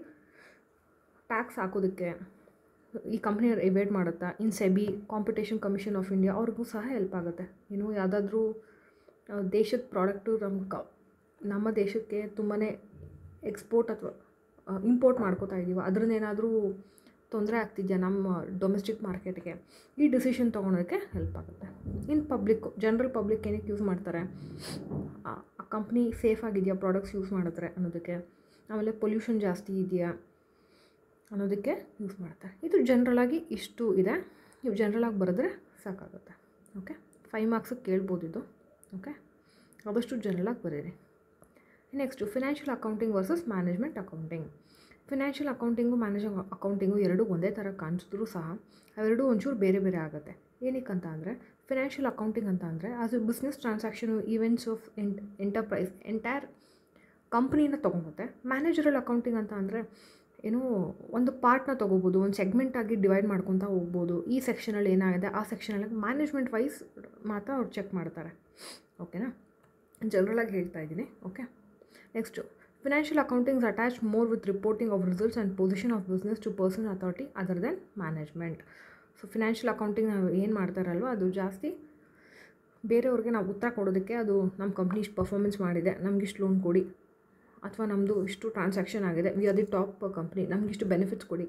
ಟ್ಯಾಕ್ಸ್ ಹಾಕೋದಕ್ಕೆ ಈ ಕಂಪ್ನಿ ಎವೇಡ್ ಮಾಡುತ್ತಾ, ಇನ್ನು SEBI, competition commission of India ಅವ್ರಿಗೂ ಸಹ ಹೆಲ್ಪ್ ಆಗುತ್ತೆ. ಯಾವುದಾದ್ರೂ ದೇಶದ ಪ್ರಾಡಕ್ಟು ನಮ್ಮ ದೇಶಕ್ಕೆ ತುಂಬಾ ಎಕ್ಸ್ಪೋರ್ಟ್ ಅಥವಾ ಇಂಪೋರ್ಟ್ ಮಾಡ್ಕೋತಾ ಇದ್ದೀವಿ, ಅದರನ್ನೇನಾದರೂ ತೊಂದರೆ ಆಗ್ತಿದೆಯಾ ನಮ್ಮ ಡೊಮೆಸ್ಟಿಕ್ ಮಾರ್ಕೆಟ್ಗೆ, ಈ ಡಿಸಿಷನ್ ತೊಗೊಳೋಕ್ಕೆ ಹೆಲ್ಪ್ ಆಗುತ್ತೆ. ಇನ್ನು ಜನರಲ್ ಪಬ್ಲಿಕ್ ಏನಕ್ಕೆ ಯೂಸ್ ಮಾಡ್ತಾರೆ, ಕಂಪ್ನಿ ಸೇಫ್ ಆಗಿದೆಯಾ ಪ್ರಾಡಕ್ಟ್ಸ್ ಯೂಸ್ ಮಾಡಿದ್ರೆ ಅನ್ನೋದಕ್ಕೆ, ಆಮೇಲೆ ಪೊಲ್ಯೂಷನ್ ಜಾಸ್ತಿ ಇದೆಯಾ ಅನ್ನೋದಕ್ಕೆ ಯೂಸ್ ಮಾಡ್ತಾರೆ. ಇದು ಜನರಲಾಗಿ ಇಷ್ಟು ಇದೆ. ನೀವು ಜನರಲಾಗಿ ಬರೆದ್ರೆ ಸಾಕಾಗುತ್ತೆ. ಓಕೆ, 5 ಮಾರ್ಕ್ಸಿಗೆ ಕೇಳ್ಬೋದು ಇದು. ಓಕೆ, ಆದಷ್ಟು ಜನರಲಾಗಿ ಬರೀರಿ. Next financial accounting versus management accounting. Financial accounting managing accounting ಎರಡೂ ಒಂದೇ ಥರ ಕಾಣಿಸಿದ್ರೂ ಸಹ ಅವೆರಡೂ ಒಂಚೂರು ಬೇರೆ ಬೇರೆ ಆಗುತ್ತೆ. ಏನಕ್ಕಂತ ಅಂದರೆ ಫಿನಾನ್ಷಿಯಲ್ ಅಕೌಂಟಿಂಗ್ ಅಂತ ಅಂದರೆ ಅದು business transaction, events of enterprise, entire ಕಂಪ್ನಿನ ತೊಗೊಳುತ್ತೆ. ಮ್ಯಾನೇಜರಲ್ ಅಕೌಂಟಿಂಗ್ ಅಂತ ಅಂದರೆ ಏನೋ ಒಂದು ಪಾರ್ಟ್ನ ತೊಗೋಬೋದು, ಒಂದು ಸೆಗ್ಮೆಂಟಾಗಿ ಡಿವೈಡ್ ಮಾಡ್ಕೊತಾ ಹೋಗ್ಬೋದು. ಈ ಸೆಕ್ಷನಲ್ಲಿ ಏನಾಗಿದೆ ಆ ಸೆಕ್ಷನಲ್ಲಿ ಮ್ಯಾನೇಜ್ಮೆಂಟ್ ವೈಸ್ ಮಾತ್ರ ಅವ್ರು ಚೆಕ್ ಮಾಡ್ತಾರೆ. ಓಕೆನಾ, ಜನರಲಾಗಿ ಹೇಳ್ತಾ ಇದ್ದೀನಿ. Okay, next financial accountings attach more with reporting of results and position of business to personal authority other than management. So financial accounting ನಾವು ಏನು ಮಾಡ್ತಾರಲ್ವ ಅದು ಜಾಸ್ತಿ ಬೇರೆಯವ್ರಿಗೆ ನಾವು ಉತ್ತರ ಕೊಡೋದಕ್ಕೆ, ಅದು ನಮ್ಮ ಕಂಪ್ನಿ ಇಷ್ಟು ಪರ್ಫಾರ್ಮೆನ್ಸ್ ಮಾಡಿದೆ, ನಮಗಿಷ್ಟು ಲೋನ್ ಕೊಡಿ, ಅಥವಾ ನಮ್ಮದು ಇಷ್ಟು ಟ್ರಾನ್ಸಾಕ್ಷನ್ ಆಗಿದೆ, we are the top company, ನಮಗಿಷ್ಟು ಬೆನಿಫಿಟ್ಸ್ ಕೊಡಿ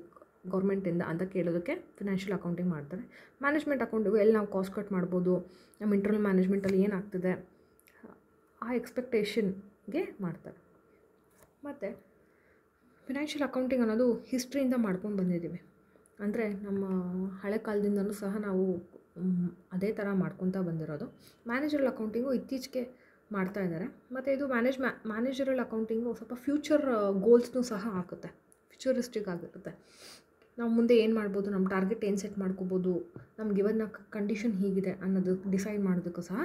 ಗೌರ್ಮೆಂಟಿಂದ ಅಂತ ಕೇಳೋದಕ್ಕೆ ಫಿನಾನ್ಷಿಯಲ್ ಅಕೌಂಟಿಂಗ್ ಮಾಡ್ತಾರೆ. ಮ್ಯಾನೇಜ್ಮೆಂಟ್ ಅಕೌಂಟಿಗೂ ಎಲ್ಲಿ ನಾವು ಕಾಸ್ಟ್ ಕಟ್ ಮಾಡ್ಬೋದು, ನಮ್ಮ ಇಂಟರ್ನಲ್ ಮ್ಯಾನೇಜ್ಮೆಂಟಲ್ಲಿ ಏನಾಗ್ತಿದೆ ಆ ಎಕ್ಸ್ಪೆಕ್ಟೇಷನ್ಗೆ ಮಾಡ್ತಾರೆ. ಮತ್ತು ಫಿನಾನ್ಷಿಯಲ್ ಅಕೌಂಟಿಂಗ್ ಅನ್ನೋದು ಹಿಸ್ಟ್ರಿಯಿಂದ ಮಾಡ್ಕೊಂಡು ಬಂದಿದ್ದೀವಿ. ಅಂದರೆ ನಮ್ಮ ಹಳೆ ಕಾಲದಿಂದಲೂ ಸಹ ನಾವು ಅದೇ ಥರ ಮಾಡ್ಕೊತಾ ಬಂದಿರೋದು. ಮ್ಯಾನೇಜರಲ್ ಅಕೌಂಟಿಂಗು ಇತ್ತೀಚೆಗೆ ಮಾಡ್ತಾ ಇದ್ದಾರೆ. ಮತ್ತು ಇದು ಮ್ಯಾನೇಜರಲ್ ಅಕೌಂಟಿಂಗು ಸ್ವಲ್ಪ ಫ್ಯೂಚರ್ ಗೋಲ್ಸ್ನೂ ಸಹ ಹಾಕುತ್ತೆ, ಫ್ಯೂಚರಿಸ್ಟಿಕ್ ಆಗಿರುತ್ತೆ. ನಾವು ಮುಂದೆ ಏನು ಮಾಡ್ಬೋದು, ನಮ್ಮ ಟಾರ್ಗೆಟ್ ಏನು ಸೆಟ್ ಮಾಡ್ಕೋಬೋದು, ನಮ್ಗೆ ಇವನ್ನ ಕಂಡೀಷನ್ ಹೀಗಿದೆ ಅನ್ನೋದು ಡಿಸೈಡ್ ಮಾಡೋದಕ್ಕೂ ಸಹ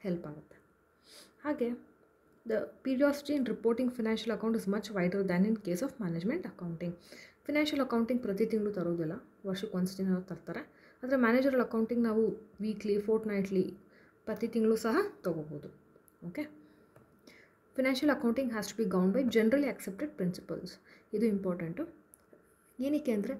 ಹೆಲ್ಪ್ ಆಗುತ್ತೆ. ಹಾಗೆ the periodicity in reporting financial account is much wider than in case of management accounting. Financial accounting ಪ್ರತಿ ತಿಂಗಳು ತರೋದಿಲ್ಲ, ವರ್ಷಕ್ಕೆ ಒಂದು ದಿನ ತರ್ತಾರೆ. ಆದರೆ ಮ್ಯಾನೇಜರಲ್ ಅಕೌಂಟಿಂಗ್ ನಾವು ವೀಕ್ಲಿ, ಫೋರ್ಟ್ನೈಟ್ಲಿ, ಪ್ರತಿ ತಿಂಗಳು ಸಹ ತೊಗೋಬೋದು. Okay, financial accounting has to be governed by generally accepted principles. ಇದು ಇಂಪಾರ್ಟೆಂಟು. ಏನಕ್ಕೆ ಅಂದರೆ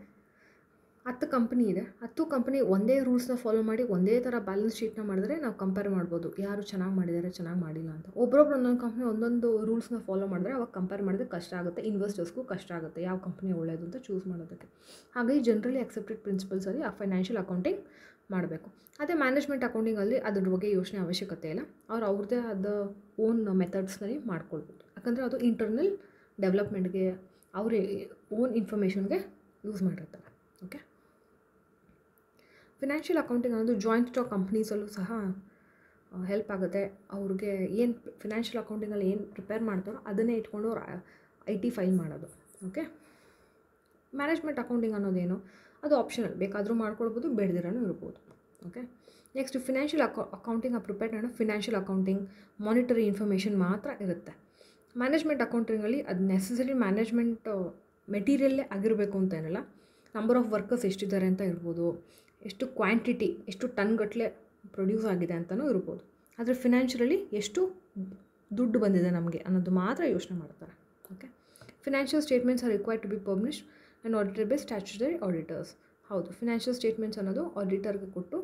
10 ಕಂಪ್ನಿ ಇದೆ, 10 ಕಂಪ್ನಿ ಒಂದೇ ರೂಲ್ಸ್ನ ಫಾಲೋ ಮಾಡಿ ಒಂದೇ ಥರ ಬ್ಯಾಲೆನ್ಸ್ ಶೀಟ್ನ ಮಾಡಿದ್ರೆ ನಾವು ಕಂಪೇರ್ ಮಾಡ್ಬೋದು ಯಾರು ಚೆನ್ನಾಗಿ ಮಾಡಿದ್ದಾರೆ, ಚೆನ್ನಾಗಿ ಮಾಡಿಲ್ಲ ಅಂತ. ಒಬ್ಬೊಬ್ರು ಒಂದೊಂದು ಕಂಪ್ನಿ ಒಂದೊಂದು ರೂಲ್ಸ್ನ ಫಾಲೋ ಮಾಡಿದ್ರೆ ಅವಾಗ ಕಂಪೇರ್ ಮಾಡೋದಕ್ಕೆ ಕಷ್ಟ ಆಗುತ್ತೆ, ಇನ್ವೆಸ್ಟರ್ಸ್ಗೂ ಕಷ್ಟ ಆಗುತ್ತೆ ಯಾವ ಕಂಪ್ನಿ ಒಳ್ಳೆಯದು ಅಂತ ಚೂಸ್ ಮಾಡೋದಕ್ಕೆ. ಹಾಗಾಗಿ ಜನರಲಿ ಅಕ್ಸೆಪ್ಟೆಡ್ ಪ್ರಿನ್ಸಿಪಲ್ಸಲ್ಲಿ ಆ ಫೈನಾನ್ಷಿಯಲ್ ಅಕೌಂಟಿಂಗ್ ಮಾಡಬೇಕು. ಅದೇ ಮ್ಯಾನೇಜ್ಮೆಂಟ್ ಅಕೌಂಟಿಂಗಲ್ಲಿ ಅದ್ರ ಬಗ್ಗೆ ಯೋಚನೆ ಅವಶ್ಯಕತೆ ಇಲ್ಲ, ಅವ್ರದ್ದೇ ಆದ ಓನ್ ಮೆಥಡ್ಸ್ನಲ್ಲಿ ಮಾಡ್ಕೊಳ್ಬೋದು. ಯಾಕಂದರೆ ಅದು ಇಂಟರ್ನಲ್ ಡೆವಲಪ್ಮೆಂಟ್ಗೆ, ಅವ್ರ ಓನ್ ಇನ್ಫಾರ್ಮೇಷನ್ಗೆ ಯೂಸ್ ಮಾಡಿರ್ತಾರೆ. ಓಕೆ, ಫಿನಾನ್ಷಿಯಲ್ ಅಕೌಂಟಿಂಗ್ ಅನ್ನೋದು ಜಾಯಿಂಟ್ ಸ್ಟಾಕ್ ಕಂಪ್ನೀಸಲ್ಲೂ ಸಹ ಹೆಲ್ಪ್ ಆಗುತ್ತೆ. ಅವ್ರಿಗೆ ಏನು ಫಿನಾನ್ಷಿಯಲ್ ಅಕೌಂಟಿಂಗಲ್ಲಿ ಏನು ಪ್ರಿಪೇರ್ ಮಾಡ್ತಾರೋ ಅದನ್ನೇ ಇಟ್ಕೊಂಡು ಅವ್ರು IT ಫೈಲ್ ಮಾಡೋದು. ಓಕೆ, ಮ್ಯಾನೇಜ್ಮೆಂಟ್ ಅಕೌಂಟಿಂಗ್ ಅನ್ನೋದೇನು ಅದು ಆಪ್ಷನಲ್, ಬೇಕಾದರೂ ಮಾಡ್ಕೊಳ್ಬೋದು, ಬೇಡದಿರೋನು ಇರ್ಬೋದು. Okay, next financial accounting prepare ಮಾಡೋ ಫಿನಾನ್ಷಿಯಲ್ ಅಕೌಂಟಿಂಗ್ ಮಾನಿಟರಿ ಇನ್ಫಾರ್ಮೇಷನ್ ಮಾತ್ರ ಇರುತ್ತೆ. ಮ್ಯಾನೇಜ್ಮೆಂಟ್ ಅಕೌಂಟಿಂಗಲ್ಲಿ ಅದು ನೆಸಸರಿ ಮ್ಯಾನೇಜ್ಮೆಂಟ್ ಮೆಟೀರಿಯಲ್ಲೇ ಆಗಿರಬೇಕು ಅಂತ ಏನಿಲ್ಲ, ನಂಬರ್ ಆಫ್ ವರ್ಕರ್ಸ್ ಎಷ್ಟಿದ್ದಾರೆ ಅಂತ ಇರ್ಬೋದು, ಎಷ್ಟು ಕ್ವಾಂಟಿಟಿ, ಎಷ್ಟು ಟನ್ಗಟ್ಟಲೆ ಪ್ರೊಡ್ಯೂಸ್ ಆಗಿದೆ ಅಂತಲೂ ಇರ್ಬೋದು. ಆದರೆ ಫಿನಾನ್ಷಿಯಲಿ ಎಷ್ಟು ದುಡ್ಡು ಬಂದಿದೆ ನಮಗೆ ಅನ್ನೋದು ಮಾತ್ರ ಯೋಚನೆ ಮಾಡ್ತಾರೆ. Okay, financial statements are required to be published and audited by statutory auditors. ಹೌದು, ಫಿನಾನ್ಷಿಯಲ್ ಸ್ಟೇಟ್ಮೆಂಟ್ಸ್ ಅನ್ನೋದು ಆಡಿಟರ್ಗೆ ಕೊಟ್ಟು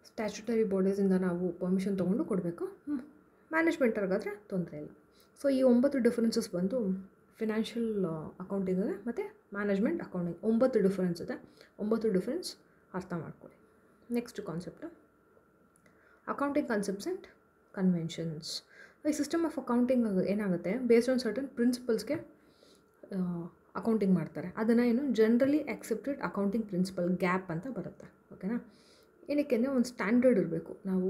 ಸ್ಟ್ಯಾಚ್ಯುಟರಿ ಬಾಡೀಸಿಂದ ನಾವು ಪರ್ಮಿಷನ್ ತೊಗೊಂಡು ಕೊಡಬೇಕು. ಮ್ಯಾನೇಜ್ಮೆಂಟರ್ಗಾದರೆ ತೊಂದರೆ ಇಲ್ಲ. ಸೊ ಈ 9 ಡಿಫರೆನ್ಸಸ್ ಬಂದು ಫಿನಾನ್ಷಿಯಲ್ ಅಕೌಂಟಿಂಗಿಗೆ ಮತ್ತು ಮ್ಯಾನೇಜ್ಮೆಂಟ್ ಅಕೌಂಟಿಂಗ್ 9 ಡಿಫರೆನ್ಸ್ ಇದೆ. 9 ಡಿಫರೆನ್ಸ್ ಅರ್ಥ ಮಾಡ್ಕೊಳ್ಳಿ. Next concept accounting concepts and conventions. ಈ ಸಿಸ್ಟಮ್ ಆಫ್ ಅಕೌಂಟಿಂಗ್ ಏನಾಗುತ್ತೆ, ಬೇಸ್ಡ್ ಆನ್ ಸರ್ಟನ್ ಪ್ರಿನ್ಸಿಪಲ್ಸ್ಗೆ ಅಕೌಂಟಿಂಗ್ ಮಾಡ್ತಾರೆ. ಅದನ್ನು ಏನು generally accepted accounting principle GAAP ಅಂತ ಬರುತ್ತೆ. ಓಕೆನಾ, ಏನಕ್ಕೆ ಅಂದರೆ ಒಂದು ಸ್ಟ್ಯಾಂಡರ್ಡ್ ಇರಬೇಕು. ನಾವು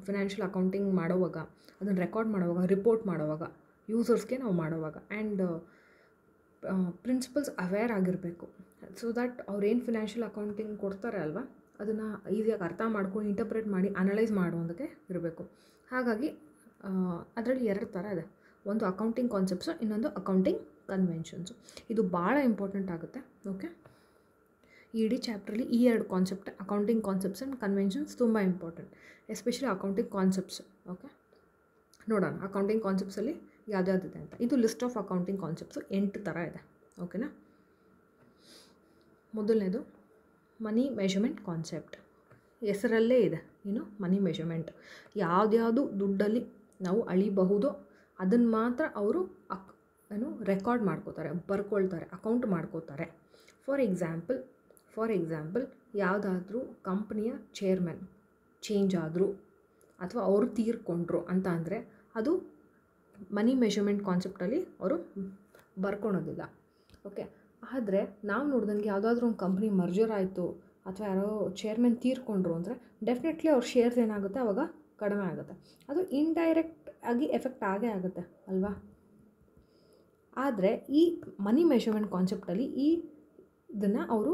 ಫಿನಾನ್ಷಿಯಲ್ ಅಕೌಂಟಿಂಗ್ ಮಾಡೋವಾಗ, ಅದನ್ನು ರೆಕಾರ್ಡ್ ಮಾಡೋವಾಗ, ರಿಪೋರ್ಟ್ ಮಾಡೋವಾಗ, ಯೂಸರ್ಸ್ಗೆ ನಾವು ಮಾಡೋವಾಗ, ಆ್ಯಂಡ್ ಪ್ರಿನ್ಸಿಪಲ್ಸ್ ಅವೇರ್ ಆಗಿರಬೇಕು. ಸೊ ದ್ಯಾಟ್ ಅವ್ರೇನು ಫಿನಾನ್ಷಿಯಲ್ ಅಕೌಂಟಿಂಗ್ ಕೊಡ್ತಾರೆ ಅಲ್ವಾ, ಅದನ್ನು ಈಸಿಯಾಗಿ ಅರ್ಥ ಮಾಡ್ಕೊಂಡು ಇಂಟರ್ಪ್ರೇಟ್ ಮಾಡಿ ಅನಲೈಸ್ ಮಾಡುವಂಥಕ್ಕೆ ಇರಬೇಕು. ಹಾಗಾಗಿ ಅದರಲ್ಲಿ 2 ಥರ ಇದೆ, ಒಂದು ಅಕೌಂಟಿಂಗ್ ಕಾನ್ಸೆಪ್ಟ್ಸು, ಇನ್ನೊಂದು ಅಕೌಂಟಿಂಗ್ ಕನ್ವೆನ್ಷನ್ಸು. ಇದು ಭಾಳ ಇಂಪಾರ್ಟೆಂಟ್ ಆಗುತ್ತೆ. ಓಕೆ, ಈ ಇಡೀ ಚಾಪ್ಟ್ರಲ್ಲಿ ಈ 2 concept, accounting concepts and conventions ತುಂಬ important, especially accounting concepts. Okay, ನೋಡೋಣ ಅಕೌಂಟಿಂಗ್ ಕಾನ್ಸೆಪ್ಟ್ಸಲ್ಲಿ ಯಾವುದ್ಯಾವುದಿದೆ ಅಂತ. ಇದು ಲಿಸ್ಟ್ ಆಫ್ ಅಕೌಂಟಿಂಗ್ ಕಾನ್ಸೆಪ್ಟ್ಸು 8 ಥರ ಇದೆ. ಓಕೆನಾ, ಮೊದಲನೇದು ಮನಿ ಮೆಷರ್ಮೆಂಟ್ ಕಾನ್ಸೆಪ್ಟ್. ಹೆಸರಲ್ಲೇ ಇದೆ, ಏನು ಮನಿ ಮೆಷರ್ಮೆಂಟ್. ಯಾವುದ್ಯಾವುದು ದುಡ್ಡಲ್ಲಿ ನಾವು ಅಳಿಬಹುದೋ ಅದನ್ನು ಮಾತ್ರ ಅವರು ರೆಕಾರ್ಡ್ ಮಾಡ್ಕೋತಾರೆ, ಬರ್ಕೊಳ್ತಾರೆ, ಅಕೌಂಟ್ ಮಾಡ್ಕೋತಾರೆ. ಫಾರ್ ಎಕ್ಸಾಂಪಲ್ ಯಾವುದಾದ್ರೂ ಕಂಪ್ನಿಯ ಚೇರ್ಮನ್ ಚೇಂಜ್ ಆದರು ಅಥವಾ ಅವರು ತೀರ್ಕೊಂಡ್ರು ಅಂತ ಅಂದರೆ ಅದು ಮನಿ ಮೆಷರ್ಮೆಂಟ್ ಕಾನ್ಸೆಪ್ಟಲ್ಲಿ ಅವರು ಬರ್ಕೊಳೋದಿಲ್ಲ. ಓಕೆ, ಆದರೆ ನಾವು ನೋಡ್ದಂಗೆ ಯಾವುದಾದ್ರೂ ಒಂದು ಕಂಪ್ನಿ ಮರ್ಜರ್ ಆಯಿತು ಅಥವಾ ಯಾರೋ ಚೇರ್ಮನ್ ತೀರ್ಕೊಂಡ್ರು ಅಂದರೆ ಡೆಫಿನೆಟ್ಲಿ ಅವ್ರ ಶೇರ್ಸ್ ಏನಾಗುತ್ತೆ ಆವಾಗ ಕಡಿಮೆ ಆಗುತ್ತೆ. ಅದು ಇಂಡೈರೆಕ್ಟ್ ಆಗಿ ಎಫೆಕ್ಟ್ ಆಗೇ ಆಗುತ್ತೆ ಅಲ್ವಾ. ಆದರೆ ಈ ಮನಿ ಮೆಷರ್ಮೆಂಟ್ ಕಾನ್ಸೆಪ್ಟಲ್ಲಿ ಇದನ್ನು ಅವರು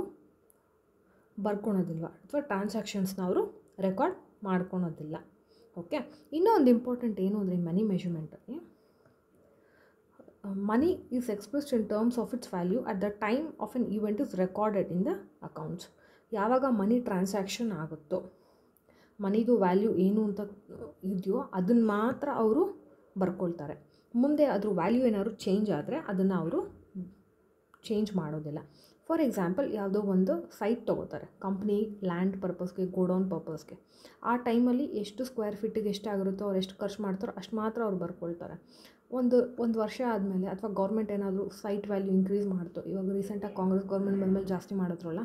ಬರ್ಕೊಳೋದಿಲ್ವ ಅಥವಾ ಟ್ರಾನ್ಸಾಕ್ಷನ್ಸ್ನ ಅವರು ರೆಕಾರ್ಡ್ ಮಾಡ್ಕೊಳೋದಿಲ್ಲ. ಓಕೆ, ಇನ್ನೂ ಒಂದು ಇಂಪಾರ್ಟೆಂಟ್ ಏನು ಅಂದರೆ ಮನಿ ಮೆಷರ್ಮೆಂಟಲ್ಲಿ money is expressed in terms of its value at the time of an event is recorded in the accounts. ಯಾವಾಗ ಮನಿ ಟ್ರಾನ್ಸಾಕ್ಷನ್ ಆಗುತ್ತೋ ಮನಿದು ವ್ಯಾಲ್ಯೂ ಏನು ಅಂತ ಇದೆಯೋ ಅದನ್ನು ಮಾತ್ರ ಅವರು ಬರ್ಕೊಳ್ತಾರೆ. ಮುಂದೆ ಅದ್ರ ವ್ಯಾಲ್ಯೂ ಏನಾದ್ರು ಚೇಂಜ್ ಆದರೆ ಅದನ್ನು ಅವರು ಚೇಂಜ್ ಮಾಡೋದಿಲ್ಲ. ಫಾರ್ ಎಕ್ಸಾಂಪಲ್, ಯಾವುದೋ ಒಂದು ಸೈಟ್ ತೊಗೋತಾರೆ ಕಂಪ್ನಿ ಲ್ಯಾಂಡ್ ಪರ್ಪಸ್ಗೆ, ಗೋಡೌನ್ ಪರ್ಪಸ್ಗೆ. ಆ ಟೈಮಲ್ಲಿ ಎಷ್ಟು ಸ್ಕ್ವೇರ್ ಫೀಟಿಗೆ ಎಷ್ಟಾಗಿರುತ್ತೋ ಅವ್ರು ಎಷ್ಟು ಖರ್ಚು ಮಾಡ್ತಾರೋ ಅಷ್ಟು ಮಾತ್ರ ಅವ್ರು ಬರ್ಕೊಳ್ತಾರೆ. ಒಂದು ವರ್ಷ ಆದಮೇಲೆ ಅಥವಾ ಗೌರ್ಮೆಂಟ್ ಏನಾದರೂ ಸೈಟ್ ವ್ಯಾಲ್ಯೂ ಇನ್ಕ್ರೀಸ್ ಮಾಡ್ತು, ಇವಾಗ ರೀಸೆಂಟಾಗಿ ಕಾಂಗ್ರೆಸ್ ಗೌರ್ಮೆಂಟ್ ಬಂದಮೇಲೆ ಜಾಸ್ತಿ ಮಾಡಿದ್ರಲ್ಲ,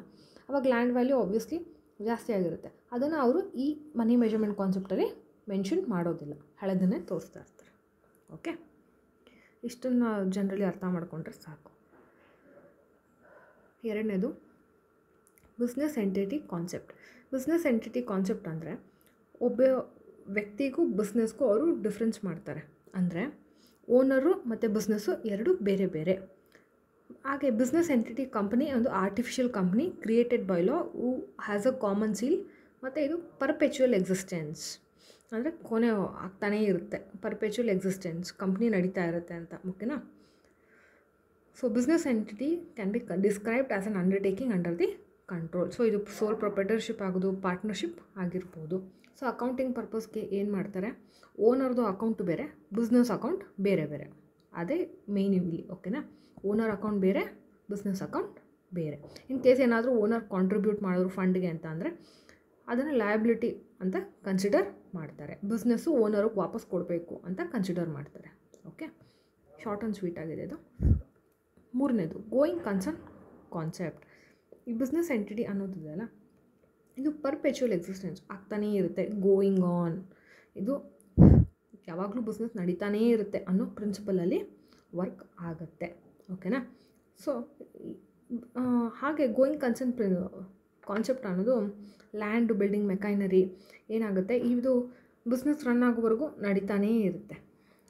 ಅವಾಗ ಲ್ಯಾಂಡ್ ವ್ಯಾಲ್ಯೂ ಆಬ್ವಿಯಸ್ಲಿ ಜಾಸ್ತಿ ಆಗಿರುತ್ತೆ. ಅದನ್ನು ಅವರು ಈ ಮನಿ ಮೆಷರ್ಮೆಂಟ್ ಕಾನ್ಸೆಪ್ಟಲ್ಲಿ ಮೆನ್ಷನ್ ಮಾಡೋದಿಲ್ಲ, ಹಳೆದನ್ನೇ ತೋರಿಸ್ತಾ ಇರ್ತಾರೆ. ಓಕೆ, ಇಷ್ಟನ್ನು ಜನರಲಿ ಅರ್ಥ ಮಾಡಿಕೊಂಡ್ರೆ ಸಾಕು. ಎರಡನೇದು business entity concept. Business entity concept ಅಂದರೆ ಒಬ್ಬ ವ್ಯಕ್ತಿಗೂ ಬಿಸ್ನೆಸ್ಗೂ ಅವರು ಡಿಫ್ರೆನ್ಸ್ ಮಾಡ್ತಾರೆ. ಅಂದರೆ ಓನರು ಮತ್ತು ಬಿಸ್ನೆಸ್ಸು ಎರಡು ಬೇರೆ ಬೇರೆ. ಹಾಗೆ ಬಿಸ್ನೆಸ್ ಎಂಟಿಟಿ ಕಂಪನಿ ಒಂದು artificial company created by law who has a common seal, ಮತ್ತು ಇದು ಪರ್ಪೆಚುವಲ್ ಎಕ್ಸಿಸ್ಟೆನ್ಸ್ ಅಂದರೆ ಕೊನೆ ಆಗ್ತಾನೇ ಇರುತ್ತೆ. ಪರ್ಪೆಚುವಲ್ ಎಕ್ಸಿಸ್ಟೆನ್ಸ್ ಕಂಪ್ನಿ ನಡೀತಾ ಇರುತ್ತೆ ಅಂತ. ಓಕೆನಾ. So business entity can be described as an undertaking under the control. So ಇದು ಸೋಲ್ ಪ್ರೊಪ್ರೈಟರ್ಶಿಪ್ ಆಗೋದು, ಪಾರ್ಟ್ನರ್ಶಿಪ್ ಆಗಿರ್ಬೋದು. ಸೊ ಅಕೌಂಟಿಂಗ್ ಪರ್ಪಸ್ಗೆ ಏನು ಮಾಡ್ತಾರೆ, ಓನರ್ದು ಅಕೌಂಟ್ ಬೇರೆ, ಬಿಸ್ನೆಸ್ ಅಕೌಂಟ್ ಬೇರೆ ಬೇರೆ. ಅದೇ ಮೇಯ್ನ್ ಇಲ್ಲಿ. ಓಕೆನಾ. ಓನರ್ ಅಕೌಂಟ್ ಬೇರೆ, ಬಿಸ್ನೆಸ್ ಅಕೌಂಟ್ ಬೇರೆ. ಇನ್ ಕೇಸ್ ಏನಾದರೂ ಓನರ್ ಕಾಂಟ್ರಿಬ್ಯೂಟ್ ಮಾಡಿದ್ರು ಫಂಡ್ಗೆ ಅಂತ ಅಂದರೆ ಅದನ್ನು ಲಯಬಿಲಿಟಿ ಅಂತ ಕನ್ಸಿಡರ್ ಮಾಡ್ತಾರೆ. ಬಿಸ್ನೆಸ್ಸು ಓನರಿಗೆ ವಾಪಸ್ ಕೊಡಬೇಕು ಅಂತ ಕನ್ಸಿಡರ್ ಮಾಡ್ತಾರೆ. ಓಕೆ, ಶಾರ್ಟ್ ಆ್ಯಂಡ್ ಸ್ವೀಟ್ ಆಗಿದೆ ಇದು. ಮೂರನೇದು ಗೋಯಿಂಗ್ ಕನ್ಸರ್ನ್ ಕಾನ್ಸೆಪ್ಟ್. ಈ ಬಿಸ್ನೆಸ್ ಎಂಟಿಟಿ ಅನ್ನೋದಿದೆಯಲ್ಲ, ಇದು ಪರ್ಪೆಚುವಲ್ ಎಕ್ಸಿಸ್ಟೆನ್ಸ್ ಆಗ್ತಾನೇ ಇರುತ್ತೆ, ಗೋಯಿಂಗ್ ಆನ್. ಇದು ಯಾವಾಗಲೂ ಬಿಸ್ನೆಸ್ ನಡೀತಾನೇ ಇರುತ್ತೆ ಅನ್ನೋ ಪ್ರಿನ್ಸಿಪಲಲ್ಲಿ ವರ್ಕ್ ಆಗುತ್ತೆ. ಓಕೆನಾ. ಸೊ ಹಾಗೆ ಗೋಯಿಂಗ್ ಕನ್ಸರ್ನ್ ಕಾನ್ಸೆಪ್ಟ್ ಅನ್ನೋದು ಲ್ಯಾಂಡ್, ಬಿಲ್ಡಿಂಗ್, ಮೆಕೈನರಿ ಏನಾಗುತ್ತೆ, ಇದು ಬಿಸ್ನೆಸ್ ರನ್ ಆಗೋವರೆಗೂ ನಡೀತಾನೇ ಇರುತ್ತೆ.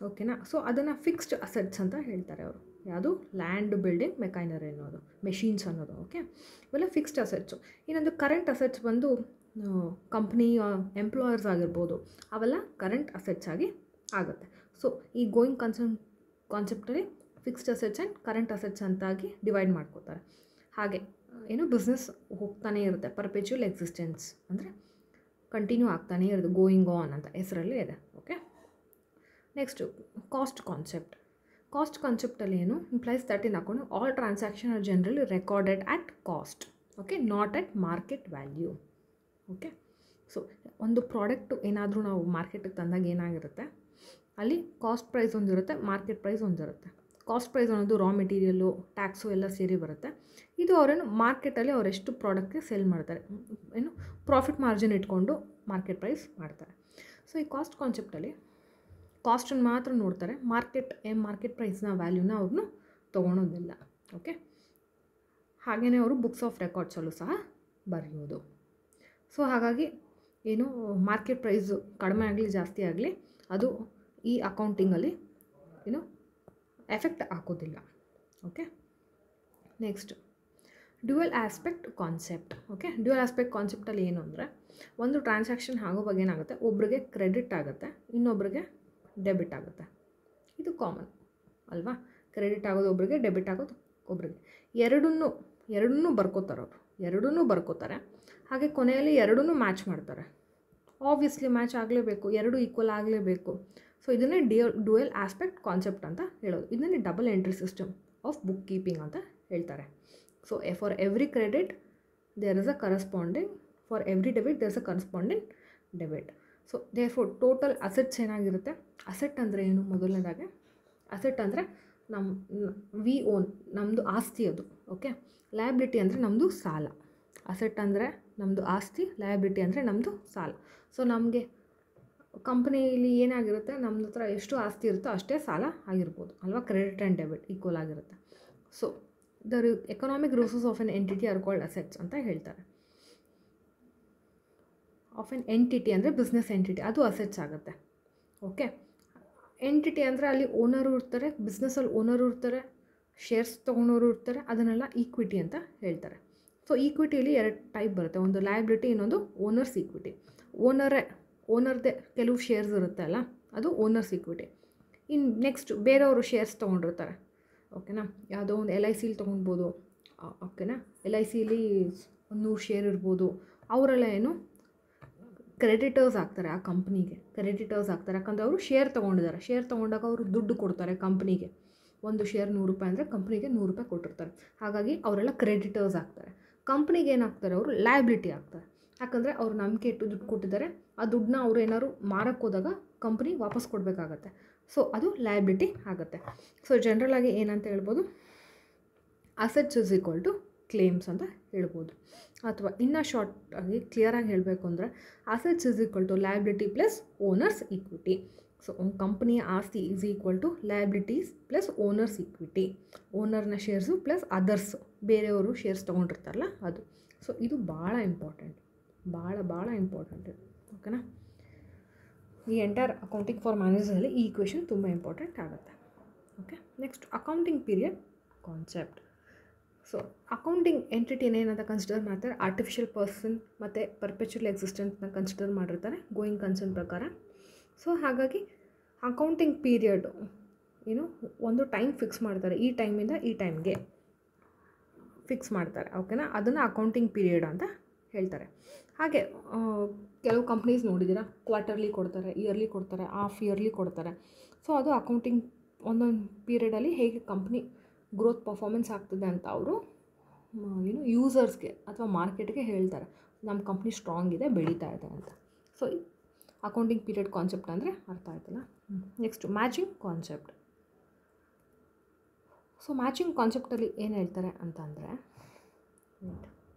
ಓಕೆನಾ. ಸೊ ಅದನ್ನು ಫಿಕ್ಸ್ಡ್ ಅಸೆಟ್ಸ್ ಅಂತ ಹೇಳ್ತಾರೆ ಅವರು. ಯಾವುದು, ಲ್ಯಾಂಡ್, ಬಿಲ್ಡಿಂಗ್, ಮೆಕೈನರಿ ಅನ್ನೋದು, ಮೆಷಿನ್ಸ್ ಅನ್ನೋದು. ಓಕೆ, ಇವೆಲ್ಲ ಫಿಕ್ಸ್ಡ್ ಅಸೆಟ್ಸು. ಇನ್ನೊಂದು ಕರೆಂಟ್ ಅಸೆಟ್ಸ್ ಬಂದು ಕಂಪ್ನಿ ಎಂಪ್ಲಾಯರ್ಸ್ ಆಗಿರ್ಬೋದು, ಅವೆಲ್ಲ ಕರೆಂಟ್ ಅಸೆಟ್ಸ್ ಆಗಿ ಆಗುತ್ತೆ. ಸೊ ಈ ಗೋಯಿಂಗ್ ಕನ್ಸರ್ನ್ ಕಾನ್ಸೆಪ್ಟಲ್ಲಿ fixed assets and current assets ಅಂತಾಗಿ ಡಿವೈಡ್ ಮಾಡ್ಕೋತಾರೆ. ಹಾಗೆ ಏನು ಬಿಸ್ನೆಸ್ ಹೋಗ್ತಾನೇ ಇರುತ್ತೆ, ಪರ್ಪೆಚುವಲ್ ಎಕ್ಸಿಸ್ಟೆನ್ಸ್ ಅಂದರೆ ಕಂಟಿನ್ಯೂ ಆಗ್ತಾನೇ ಇರುತ್ತೆ, ಗೋಯಿಂಗ್ ಆನ್ ಅಂತ ಹೆಸರಲ್ಲೇ ಇದೆ. Okay, next cost concept. Cost ಕಾನ್ಸೆಪ್ಟಲ್ಲಿ ಏನು implies that in account all transaction are generally recorded at cost. Okay, not at market value. Okay, so ಒಂದು ಪ್ರಾಡಕ್ಟು ಏನಾದರೂ ನಾವು ಮಾರ್ಕೆಟಿಗೆ ತಂದಾಗ ಏನಾಗಿರುತ್ತೆ, ಅಲ್ಲಿ ಕಾಸ್ಟ್ ಪ್ರೈಸ್ ಒಂದಿರುತ್ತೆ, ಮಾರ್ಕೆಟ್ ಪ್ರೈಸ್ ಒಂದಿರುತ್ತೆ. ಕಾಸ್ಟ್ ಪ್ರೈಸ್ ಅನ್ನೋದು ರಾ ಮೆಟೀರಿಯಲ್ಲು, ಟ್ಯಾಕ್ಸು ಎಲ್ಲ ಸೇರಿ ಬರುತ್ತೆ. ಇದು ಅವರೇನು ಮಾರ್ಕೆಟಲ್ಲಿ ಅವರೆಷ್ಟು ಪ್ರಾಡಕ್ಟ್ಗೆ ಸೇಲ್ ಮಾಡ್ತಾರೆ, ಏನು ಪ್ರಾಫಿಟ್ ಮಾರ್ಜಿನ್ ಇಟ್ಕೊಂಡು ಮಾರ್ಕೆಟ್ ಪ್ರೈಸ್ ಮಾಡ್ತಾರೆ. ಸೊ ಈ ಕಾಸ್ಟ್ ಕಾನ್ಸೆಪ್ಟಲ್ಲಿ ಕಾಸ್ಟನ್ನು ಮಾತ್ರ ನೋಡ್ತಾರೆ, ಮಾರ್ಕೆಟ್ ಪ್ರೈಸ್ನ ವ್ಯಾಲ್ಯೂನ ಅವ್ರನ್ನ ತೊಗೊಳೋದಿಲ್ಲ. ಓಕೆ, ಹಾಗೆಯೇ ಅವರು ಬುಕ್ಸ್ ಆಫ್ ರೆಕಾರ್ಡ್ಸಲ್ಲೂ ಸಹ ಬರೆಯೋದು. ಸೊ ಹಾಗಾಗಿ ಏನು ಮಾರ್ಕೆಟ್ ಪ್ರೈಸು ಕಡಿಮೆ ಆಗಲಿ ಜಾಸ್ತಿ ಆಗಲಿ ಅದು ಈ ಅಕೌಂಟಿಂಗಲ್ಲಿ ಏನು ಎಫೆಕ್ಟ್ ಆಗೋದಿಲ್ಲ. Okay, next dual aspect concept. Okay, dual aspect ಕಾನ್ಸೆಪ್ಟಲ್ಲಿ ಏನು ಅಂದರೆ ಒಂದು ಟ್ರಾನ್ಸಾಕ್ಷನ್ ಆಗೋ ಬಗ್ಗೆ ಏನಾಗುತ್ತೆ, ಒಬ್ರಿಗೆ ಕ್ರೆಡಿಟ್ ಆಗುತ್ತೆ, ಇನ್ನೊಬ್ರಿಗೆ ಡೆಬಿಟ್ ಆಗುತ್ತೆ. ಇದು ಕಾಮನ್ ಅಲ್ವಾ. ಕ್ರೆಡಿಟ್ ಆಗೋದು ಒಬ್ರಿಗೆ, ಡೆಬಿಟ್ ಆಗೋದು ಒಬ್ರಿಗೆ. ಎರಡನ್ನೂ ಬರ್ಕೋತಾರೆ ಅವರು, ಎರಡನ್ನೂ ಬರ್ಕೋತಾರೆ. ಹಾಗೆ ಕೊನೆಯಲ್ಲಿ ಎರಡನ್ನೂ ಮ್ಯಾಚ್ ಮಾಡ್ತಾರೆ. ಆಬ್ವಿಯಸ್ಲಿ ಮ್ಯಾಚ್ ಆಗಲೇಬೇಕು, ಎರಡು ಈಕ್ವಲ್ ಆಗಲೇಬೇಕು. ಸೊ ಇದನ್ನೇ ಡ್ಯುಯಲ್ ಆಸ್ಪೆಕ್ಟ್ ಕಾನ್ಸೆಪ್ಟ್ ಅಂತ ಹೇಳೋದು. ಇದನ್ನೇ double entry system of book keeping ಅಂತ ಹೇಳ್ತಾರೆ. So for every credit there is a corresponding, for every debit there is a corresponding debit. So therefore total assets ಏನಾಗಿರುತ್ತೆ, asset ಅಂದರೆ ಏನು, ಮೊದಲನೇದಾಗೆ ಅಸೆಟ್ ಅಂದರೆ ವಿ ಓನ್, ನಮ್ಮದು ಆಸ್ತಿ ಅದು. ಓಕೆ, ಲಯಬಿಲಿಟಿ ಅಂದರೆ ನಮ್ಮದು ಸಾಲ. ಅಸೆಟ್ ಅಂದರೆ ನಮ್ಮದು ಆಸ್ತಿ, ಲಯಬಿಲಿಟಿ ಅಂದರೆ ನಮ್ಮದು ಸಾಲ. ಸೊ ನಮಗೆ ಕಂಪ್ನಿಲಿ ಏನಾಗಿರುತ್ತೆ, ನಮ್ಮ ಹತ್ರ ಎಷ್ಟು ಆಸ್ತಿ ಇರುತ್ತೋ ಅಷ್ಟೇ ಸಾಲ ಆಗಿರ್ಬೋದು ಅಲ್ವಾ. ಕ್ರೆಡಿಟ್ ಆ್ಯಂಡ್ ಡೆಬಿಟ್ ಈಕ್ವಲ್ ಆಗಿರುತ್ತೆ. So the economic resources of N entity are called assets ಅಂತ ಹೇಳ್ತಾರೆ. ಆಫ್ ಎನ್ ಎಂಟಿಟಿ ಅಂದರೆ ಬಿಸ್ನೆಸ್ ಎಂಟಿಟಿ, ಅದು ಅಸೆಟ್ಸ್ ಆಗುತ್ತೆ. ಓಕೆ, ಎಂಟಿಟಿ ಅಂದರೆ ಅಲ್ಲಿ ಓನರು ಇರ್ತಾರೆ, ಬಿಸ್ನೆಸ್ಸಲ್ಲಿ ಓನರು ಇರ್ತಾರೆ, ಶೇರ್ಸ್ ತೊಗೊಳೋರು ಇರ್ತಾರೆ, ಅದನ್ನೆಲ್ಲ ಈಕ್ವಿಟಿ ಅಂತ ಹೇಳ್ತಾರೆ. ಸೊ ಈಕ್ವಿಟಿಯಲ್ಲಿ 2 ಟೈಪ್ ಬರುತ್ತೆ, ಒಂದು ಲಯಬಿಲಿಟಿ, ಇನ್ನೊಂದು ಓನರ್ಸ್ ಈಕ್ವಿಟಿ. ಓನರ್ದೇ ಕೆಲವು ಶೇರ್ಸ್ ಇರುತ್ತೆ ಅಲ್ಲ, ಅದು ಓನರ್ಸ್ ಈಕ್ವಿಟಿ. ಇನ್ನು ನೆಕ್ಸ್ಟ್ ಬೇರೆಯವರು ಶೇರ್ಸ್ ತೊಗೊಂಡಿರ್ತಾರೆ. ಓಕೆನಾ, ಯಾವುದೋ ಒಂದು LICಲಿ ತೊಗೊಳ್ಬೋದು. ಓಕೆನಾ, LICಲಿ 100 ಶೇರ್ ಇರ್ಬೋದು. ಅವರೆಲ್ಲ ಏನು ಕ್ರೆಡಿಟರ್ಸ್ ಆಗ್ತಾರೆ, ಆ ಕಂಪ್ನಿಗೆ ಕ್ರೆಡಿಟರ್ಸ್ ಆಗ್ತಾರೆ. ಯಾಕಂದರೆ ಅವರು ಶೇರ್ ತೊಗೊಂಡಿದ್ದಾರೆ. ಶೇರ್ ತೊಗೊಂಡಾಗ ಅವರು ದುಡ್ಡು ಕೊಡ್ತಾರೆ ಕಂಪ್ನಿಗೆ. ಒಂದು ಶೇರ್ 100 ರೂಪಾಯಿ ಅಂದರೆ ಕಂಪ್ನಿಗೆ 100 ರೂಪಾಯಿ ಕೊಟ್ಟಿರ್ತಾರೆ. ಹಾಗಾಗಿ ಅವರೆಲ್ಲ ಕ್ರೆಡಿಟರ್ಸ್ ಆಗ್ತಾರೆ. ಕಂಪ್ನಿಗೆ ಏನಾಗ್ತಾರೆ, ಅವರು ಲಯಬಿಲಿಟಿ ಆಗ್ತಾರೆ. ಯಾಕಂದರೆ ಅವರು ನಂಬಿಕೆ ಇಟ್ಟು ದುಡ್ಡು ಕೊಟ್ಟಿದ್ದಾರೆ, ಆ ದುಡ್ಡನ್ನ ಅವರು ಏನಾದ್ರು ಮಾರಕ್ಕೆ ಹೋದಾಗ ಕಂಪ್ನಿ ವಾಪಸ್ ಕೊಡಬೇಕಾಗತ್ತೆ. ಸೊ ಅದು ಲಯಬಿಲಿಟಿ ಆಗುತ್ತೆ. ಸೊ ಜನರಲಾಗಿ ಏನಂತ ಹೇಳ್ಬೋದು, assets is equal to claims ಅಂತ ಹೇಳ್ಬೋದು. ಅಥವಾ ಇನ್ನೂ ಶಾರ್ಟಾಗಿ ಕ್ಲಿಯರಾಗಿ ಹೇಳಬೇಕು ಅಂದರೆ assets is equal to liability plus owner's equity. So ಒಂದು ಕಂಪ್ನಿಯ ಆಸ್ತಿ is equal to liabilities plus owner's equity. ಓನರ್ನ ಶೇರ್ಸು ಪ್ಲಸ್ ಅದರ್ಸ್, ಬೇರೆಯವರು ಶೇರ್ಸ್ ತೊಗೊಂಡಿರ್ತಾರಲ್ಲ ಅದು. ಸೊ ಇದು ಭಾಳ ಇಂಪಾರ್ಟೆಂಟ್, ಭಾಳ ಇಂಪಾರ್ಟೆಂಟ್. ಓಕೆನಾ, ಈ ಎಂಟೈರ್ ಅಕೌಂಟಿಂಗ್ ಫಾರ್ ಮ್ಯಾನೇಜರಲ್ಲಿ ಈ ಈಕ್ವೇಷನ್ ತುಂಬ ಇಂಪಾರ್ಟೆಂಟ್ ಆಗುತ್ತೆ. Okay, next accounting period concept. So accounting ಎಂಟಿಟಿನ ಏನಂತ ಕನ್ಸಿಡರ್ ಮಾಡ್ತಾರೆ, ಆರ್ಟಿಫಿಷಿಯಲ್ ಪರ್ಸನ್ ಮತ್ತು ಪರ್ಪೆಚುವಲ್ ಎಕ್ಸಿಸ್ಟೆಂಟ್ನ ಕನ್ಸಿಡರ್ ಮಾಡಿರ್ತಾರೆ ಗೋಯಿಂಗ್ ಕನ್ಸರ್ನ್ ಪ್ರಕಾರ. ಸೊ ಹಾಗಾಗಿ ಅಕೌಂಟಿಂಗ್ ಪೀರಿಯಡ್ ಏನು ಒಂದು ಟೈಮ್ ಫಿಕ್ಸ್ ಮಾಡ್ತಾರೆ, ಈ ಟೈಮಿಂದ ಈ ಟೈಮ್ಗೆ ಫಿಕ್ಸ್ ಮಾಡ್ತಾರೆ. ಓಕೆನಾ, ಅದನ್ನು ಅಕೌಂಟಿಂಗ್ ಪೀರಿಯಡ್ ಅಂತ ಹೇಳ್ತಾರೆ. ಹಾಗೆ ಕೆಲವು ಕಂಪ್ನೀಸ್ ನೋಡಿದ್ದೀರಾ, ಕ್ವಾರ್ಟರ್ಲಿ ಕೊಡ್ತಾರೆ, ಇಯರ್ಲಿ ಕೊಡ್ತಾರೆ, ಹಾಫ್ ಇಯರ್ಲಿ ಕೊಡ್ತಾರೆ. ಸೊ ಅದು ಅಕೌಂಟಿಂಗ್ ಒಂದೊಂದು ಪೀರಿಯಡಲ್ಲಿ ಹೇಗೆ ಕಂಪ್ನಿ ಗ್ರೋತ್ ಪರ್ಫಾರ್ಮೆನ್ಸ್ ಆಗ್ತದೆ ಅಂತ ಅವರು ಏನು ಯೂಸರ್ಸ್ಗೆ ಅಥವಾ ಮಾರ್ಕೆಟ್ಗೆ ಹೇಳ್ತಾರೆ, ನಮ್ಮ ಕಂಪ್ನಿ ಸ್ಟ್ರಾಂಗ್ ಇದೆ, ಬೆಳೀತಾ ಇದೆ ಅಂತ. ಸೊ ಅಕೌಂಟಿಂಗ್ ಪೀರಿಯಡ್ ಕಾನ್ಸೆಪ್ಟ್ ಅಂದರೆ ಅರ್ಥ ಆಯ್ತಲ್ಲ. Next matching concept. So matching ಕಾನ್ಸೆಪ್ಟಲ್ಲಿ ಏನು ಹೇಳ್ತಾರೆ ಅಂತಂದರೆ,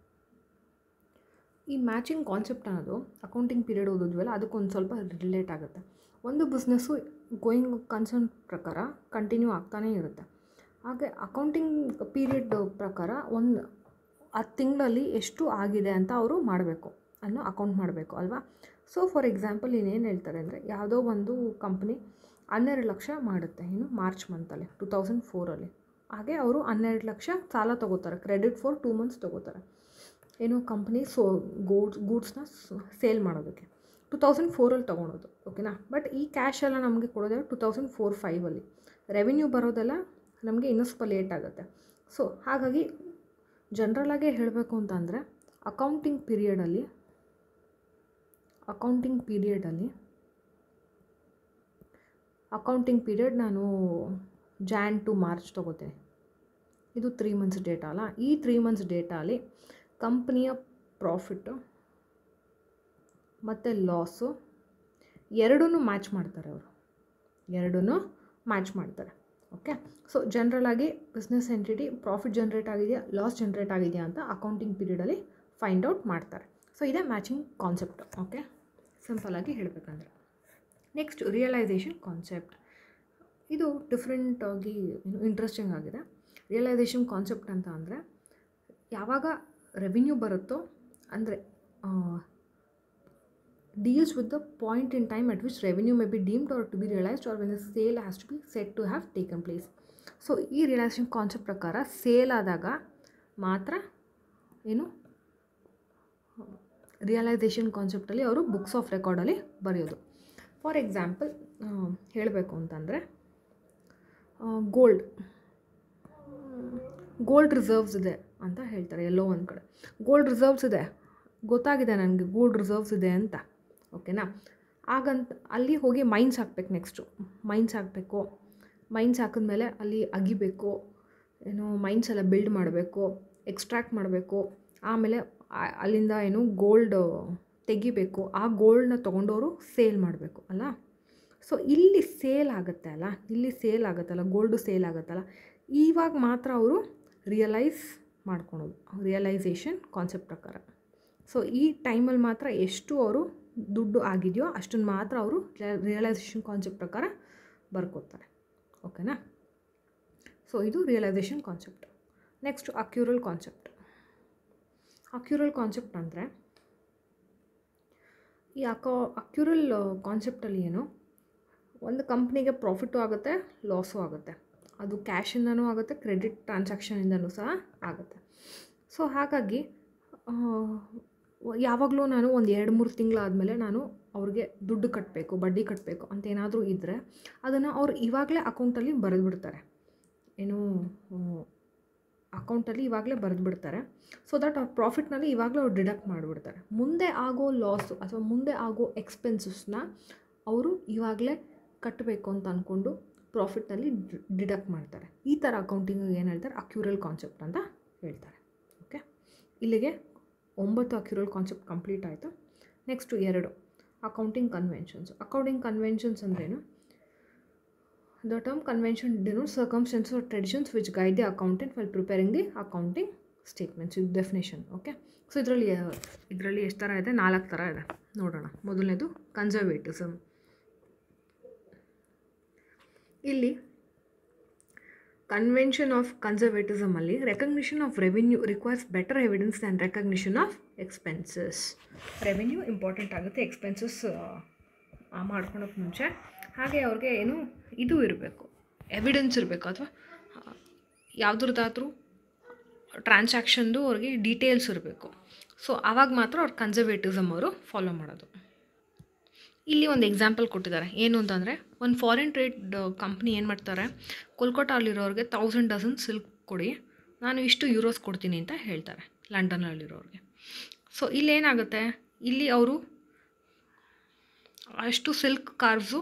ಈ ಮ್ಯಾಚಿಂಗ್ ಕಾನ್ಸೆಪ್ಟ್ ಅನ್ನೋದು ಅಕೌಂಟಿಂಗ್ ಪೀರಿಯಡ್ ಓದಿದ್ವಲ್ಲ ಅದಕ್ಕೊಂದು ಸ್ವಲ್ಪ ರಿಲೇಟ್ ಆಗುತ್ತೆ. ಒಂದು ಬಿಸ್ನೆಸ್ಸು ಗೋಯಿಂಗ್ ಕನ್ಸರ್ನ್ ಪ್ರಕಾರ ಕಂಟಿನ್ಯೂ ಆಗ್ತಾನೇ ಇರುತ್ತೆ. ಹಾಗೆ ಅಕೌಂಟಿಂಗ್ ಪೀರಿಯಡ್ ಪ್ರಕಾರ ಆ ತಿಂಗಳಲ್ಲಿ ಎಷ್ಟು ಆಗಿದೆ ಅಂತ ಅವರು ಮಾಡಬೇಕು ಅನ್ನೋ ಅಕೌಂಟ್ ಮಾಡಬೇಕು ಅಲ್ವಾ. ಸೊ ಫಾರ್ ಎಕ್ಸಾಂಪಲ್ ಇನ್ನೇನು ಹೇಳ್ತಾರೆ ಅಂದರೆ, ಯಾವುದೋ ಒಂದು ಕಂಪ್ನಿ 12 ಲಕ್ಷ ಮಾಡುತ್ತೆ ಮಾರ್ಚ್ ಮಂತಲ್ಲಿ 2004. ಹಾಗೆ ಅವರು 12 ಲಕ್ಷ ಸಾಲ ತೊಗೋತಾರೆ, ಕ್ರೆಡಿಟ್ ಫಾರ್ 2 ಮಂತ್ಸ್ ತೊಗೋತಾರೆ ಕಂಪ್ನಿ ಗೂಡ್ಸ್ನ ಸೇಲ್ ಮಾಡೋದಕ್ಕೆ 2004 ತೊಗೊಳೋದು. ಓಕೆನಾ, ಬಟ್ ಈ ಕ್ಯಾಶ್ ಎಲ್ಲ ನಮಗೆ ಕೊಡೋದೇ 2004-05. ರೆವಿನ್ಯೂ ಬರೋದೆಲ್ಲ ನಮಗೆ ಇನ್ನೂ ಸ್ವಲ್ಪ ಲೇಟ್ ಆಗುತ್ತೆ. ಸೊ ಹಾಗಾಗಿ ಜನರಲಾಗೇ ಹೇಳಬೇಕು ಅಂತಂದರೆ ಅಕೌಂಟಿಂಗ್ ಪೀರಿಯಡ್ ನಾನು ಜಾನ್ ಟು ಮಾರ್ಚ್ ತೊಗೋತೇನೆ. ಇದು 3 ಮಂತ್ಸ್ ಡೇಟಾ ಅಲ್ಲ. ಈ 3 ಮಂತ್ಸ್ ಡೇಟಾಲಿ ಕಂಪ್ನಿಯ ಪ್ರಾಫಿಟ್ಟು ಮತ್ತು ಲಾಸು ಎರಡನ್ನೂ ಮ್ಯಾಚ್ ಮಾಡ್ತಾರೆ ಅವರು, ಮ್ಯಾಚ್ ಮಾಡ್ತಾರೆ. ಓಕೆ, ಸೊ ಜನರಲಾಗಿ ಬಿಸ್ನೆಸ್ ಎಂಟಿಟಿ ಪ್ರಾಫಿಟ್ ಜನ್ರೇಟ್ ಆಗಿದೆಯಾ, ಲಾಸ್ ಜನ್ರೇಟ್ ಆಗಿದೆಯಾ ಅಂತ ಅಕೌಂಟಿಂಗ್ ಪೀರಿಯಡಲ್ಲಿ ಫೈಂಡ್ ಔಟ್ ಮಾಡ್ತಾರೆ. ಸೊ ಇದೇ ಮ್ಯಾಚಿಂಗ್ ಕಾನ್ಸೆಪ್ಟ್. ಓಕೆ, ಸಿಂಪಲಾಗಿ ಹೇಳಬೇಕಂದ್ರೆ. Next realisation concept. ಇದು ಡಿಫ್ರೆಂಟಾಗಿ ಇಂಟ್ರೆಸ್ಟಿಂಗ್ ಆಗಿದೆ. ರಿಯಲೈಸೇಷನ್ ಕಾನ್ಸೆಪ್ಟ್ ಅಂತ ಅಂದರೆ, ಯಾವಾಗ ರೆವಿನ್ಯೂ ಬರುತ್ತೋ ಅಂದರೆ deals with the point in time at which revenue may be deemed or to be realized or when the sale has to be said to have taken place. So ಈ realisation concept ಪ್ರಕಾರ sale ಆದಾಗ ಮಾತ್ರ realisation ಕಾನ್ಸೆಪ್ಟಲ್ಲಿ ಅವರು books of ರೆಕಾರ್ಡಲ್ಲಿ ಬರೆಯೋದು. For example ಹೇಳಬೇಕು ಅಂತಂದರೆ, gold reserves ಇದೆ ಅಂತ ಹೇಳ್ತಾರೆ. ಎಲ್ಲೋ ಒಂದು ಕಡೆ ಗೋಲ್ಡ್ ರಿಸರ್ವ್ಸ್ ಇದೆ, ಗೊತ್ತಾಗಿದೆ ನನಗೆ ಗೋಲ್ಡ್ ರಿಸರ್ವ್ಸ್ ಇದೆ ಅಂತ. ಓಕೆನಾ, ಹಾಗಂತ ಅಲ್ಲಿ ಹೋಗಿ ಮೈನ್ಸ್ ಹಾಕಬೇಕು. ನೆಕ್ಸ್ಟು ಮೈನ್ಸ್ ಹಾಕಿದ್ಮೇಲೆ ಅಲ್ಲಿ ಅಗಿಬೇಕು, ಮೈನ್ಸ್ ಎಲ್ಲ ಬಿಲ್ಡ್ ಮಾಡಬೇಕು, ಎಕ್ಸ್ಟ್ರಾಕ್ಟ್ ಮಾಡಬೇಕು, ಆಮೇಲೆ ಅಲ್ಲಿಂದ ಗೋಲ್ಡ್ ತೆಗಿಬೇಕು. ಆ ಗೋಲ್ಡನ್ನ ತೊಗೊಂಡವರು ಸೇಲ್ ಮಾಡಬೇಕು ಅಲ್ಲ. ಸೊ ಇಲ್ಲಿ ಸೇಲ್ ಆಗುತ್ತಲ್ಲ, ಗೋಲ್ಡು ಸೇಲ್ ಆಗುತ್ತಲ್ಲ, ಇವಾಗ ಮಾತ್ರ ಅವರು ರಿಯಲೈಸ್ ಮಾಡ್ಕೊಳೋದು ರಿಯಲೈಸೇಷನ್ ಕಾನ್ಸೆಪ್ಟ್ ಪ್ರಕಾರ. ಸೊ ಈ ಟೈಮಲ್ಲಿ ಮಾತ್ರ ಎಷ್ಟು ಅವರು ದುಡ್ಡು ಆಗಿದೆಯೋ ಅಷ್ಟನ್ನು ಮಾತ್ರ ಅವರು ರಿಯಲೈಸೇಷನ್ ಕಾನ್ಸೆಪ್ಟ್ ಪ್ರಕಾರ ಬರ್ಕೋತಾರೆ. ಓಕೆನಾ? ಸೊ ಇದು realisation concept. Next accrual concept. Accrual concept ಅಂದರೆ ಈ ಅಕ್ಯೂರಲ್ ಕಾನ್ಸೆಪ್ಟಲ್ಲಿ ಏನು, ಒಂದು ಕಂಪ್ನಿಗೆ ಪ್ರಾಫಿಟು ಆಗುತ್ತೆ, ಲಾಸು ಆಗುತ್ತೆ. ಅದು ಕ್ಯಾಶಿಂದನೂ ಆಗುತ್ತೆ, ಕ್ರೆಡಿಟ್ ಟ್ರಾನ್ಸಾಕ್ಷನಿಂದನೂ ಸಹ ಆಗುತ್ತೆ. ಸೊ ಹಾಗಾಗಿ ಯಾವಾಗಲೂ ನಾನು ಒಂದು 2-3 ತಿಂಗಳಾದಮೇಲೆ ನಾನು ಅವ್ರಿಗೆ ದುಡ್ಡು ಕಟ್ಟಬೇಕು, ಬಡ್ಡಿ ಕಟ್ಟಬೇಕು ಅಂತ ಏನಾದರೂ ಇದ್ದರೆ ಅದನ್ನು ಅವ್ರು ಇವಾಗಲೇ ಅಕೌಂಟಲ್ಲಿ ಬರೆದುಬಿಡ್ತಾರೆ. ಏನು ಅಕೌಂಟಲ್ಲಿ ಇವಾಗಲೇ ಬರೆದುಬಿಡ್ತಾರೆ. ಸೊ ದಟ್ ಅವ್ರ ಪ್ರಾಫಿಟ್ನಲ್ಲಿ ಇವಾಗಲೇ ಅವ್ರು ಡಿಡಕ್ಟ್ ಮಾಡಿಬಿಡ್ತಾರೆ. ಮುಂದೆ ಆಗೋ ಲಾಸು ಅಥವಾ ಮುಂದೆ ಆಗೋ ಎಕ್ಸ್ಪೆನ್ಸಸ್ನ ಅವರು ಇವಾಗಲೇ ಕಟ್ಟಬೇಕು ಅಂತ ಅಂದ್ಕೊಂಡು ಪ್ರಾಫಿಟ್ನಲ್ಲಿ ಡಿಡಕ್ಟ್ ಮಾಡ್ತಾರೆ. ಈ ಥರ ಅಕೌಂಟಿಂಗ್ ಏನು ಹೇಳ್ತಾರೆ, ಅಕ್ಯೂರಲ್ ಕಾನ್ಸೆಪ್ಟ್ ಅಂತ ಹೇಳ್ತಾರೆ. ಓಕೆ, ಇಲ್ಲಿಗೆ 9 ಅಕ್ಯೂರಲ್ ಕಾನ್ಸೆಪ್ಟ್ ಕಂಪ್ಲೀಟ್ ಆಯಿತು. Next 2 accounting conventions. Accounting conventions ಅಂದ್ರೇನು? The term convention denotes circumstances or traditions which guide the accountant while preparing the accounting statements. ಇದು ಡೆಫಿನೇಷನ್. ಓಕೆ, ಸೊ ಇದರಲ್ಲಿ ಎಷ್ಟು ಥರ ಇದೆ? 4 ಥರ ಇದೆ. ನೋಡೋಣ. ಮೊದಲನೇದು ಕನ್ಸರ್ವೇಟಿಸಮ್. ಇಲ್ಲಿ ಕನ್ವೆನ್ಷನ್ ಆಫ್ ಕನ್ಸರ್ವೇಟಿಸಮಲ್ಲಿ recognition of revenue requires better evidence than recognition of expenses. Revenue important ಆಗುತ್ತೆ, ಎಕ್ಸ್ಪೆನ್ಸಸ್ ಮಾಡ್ಕೊಳಕ್ಕೆ ಮುಂಚೆ. ಹಾಗೆ ಅವ್ರಿಗೆ ಏನು ಇದು ಇರಬೇಕು, ಎವಿಡೆನ್ಸ್ ಇರಬೇಕು, ಅಥವಾ ಯಾವುದ್ರದ್ದಾದ್ರೂ ಟ್ರಾನ್ಸಾಕ್ಷನ್ದು ಅವ್ರಿಗೆ ಡೀಟೇಲ್ಸ್ ಇರಬೇಕು. ಸೊ ಆವಾಗ ಮಾತ್ರ ಅವ್ರು ಕನ್ಸರ್ವೇಟಿಸಮ್ ಅವರು ಫಾಲೋ ಮಾಡೋದು. ಇಲ್ಲಿ ಒಂದು ಎಕ್ಸಾಂಪಲ್ ಕೊಟ್ಟಿದ್ದಾರೆ. ಏನು ಅಂತಂದರೆ, ಒಂದು ಫಾರಿನ್ ಟ್ರೇಡ್ ಕಂಪ್ನಿ ಏನು ಮಾಡ್ತಾರೆ, ಕೋಲ್ಕತ್ತಾಲಿರೋರಿಗೆ 1000 ಡಜನ್ ಸಿಲ್ಕ್ ಕೊಡಿ, ನಾನು ಇಷ್ಟು ಯೂರೋಸ್ ಕೊಡ್ತೀನಿ ಅಂತ ಹೇಳ್ತಾರೆ ಲಂಡನ್ನಲ್ಲಿರೋರಿಗೆ. ಸೊ ಇಲ್ಲೇನಾಗುತ್ತೆ, ಇಲ್ಲಿ ಅವರು ಅಷ್ಟು ಸಿಲ್ಕ್ ಕಾರ್ವ್ಸು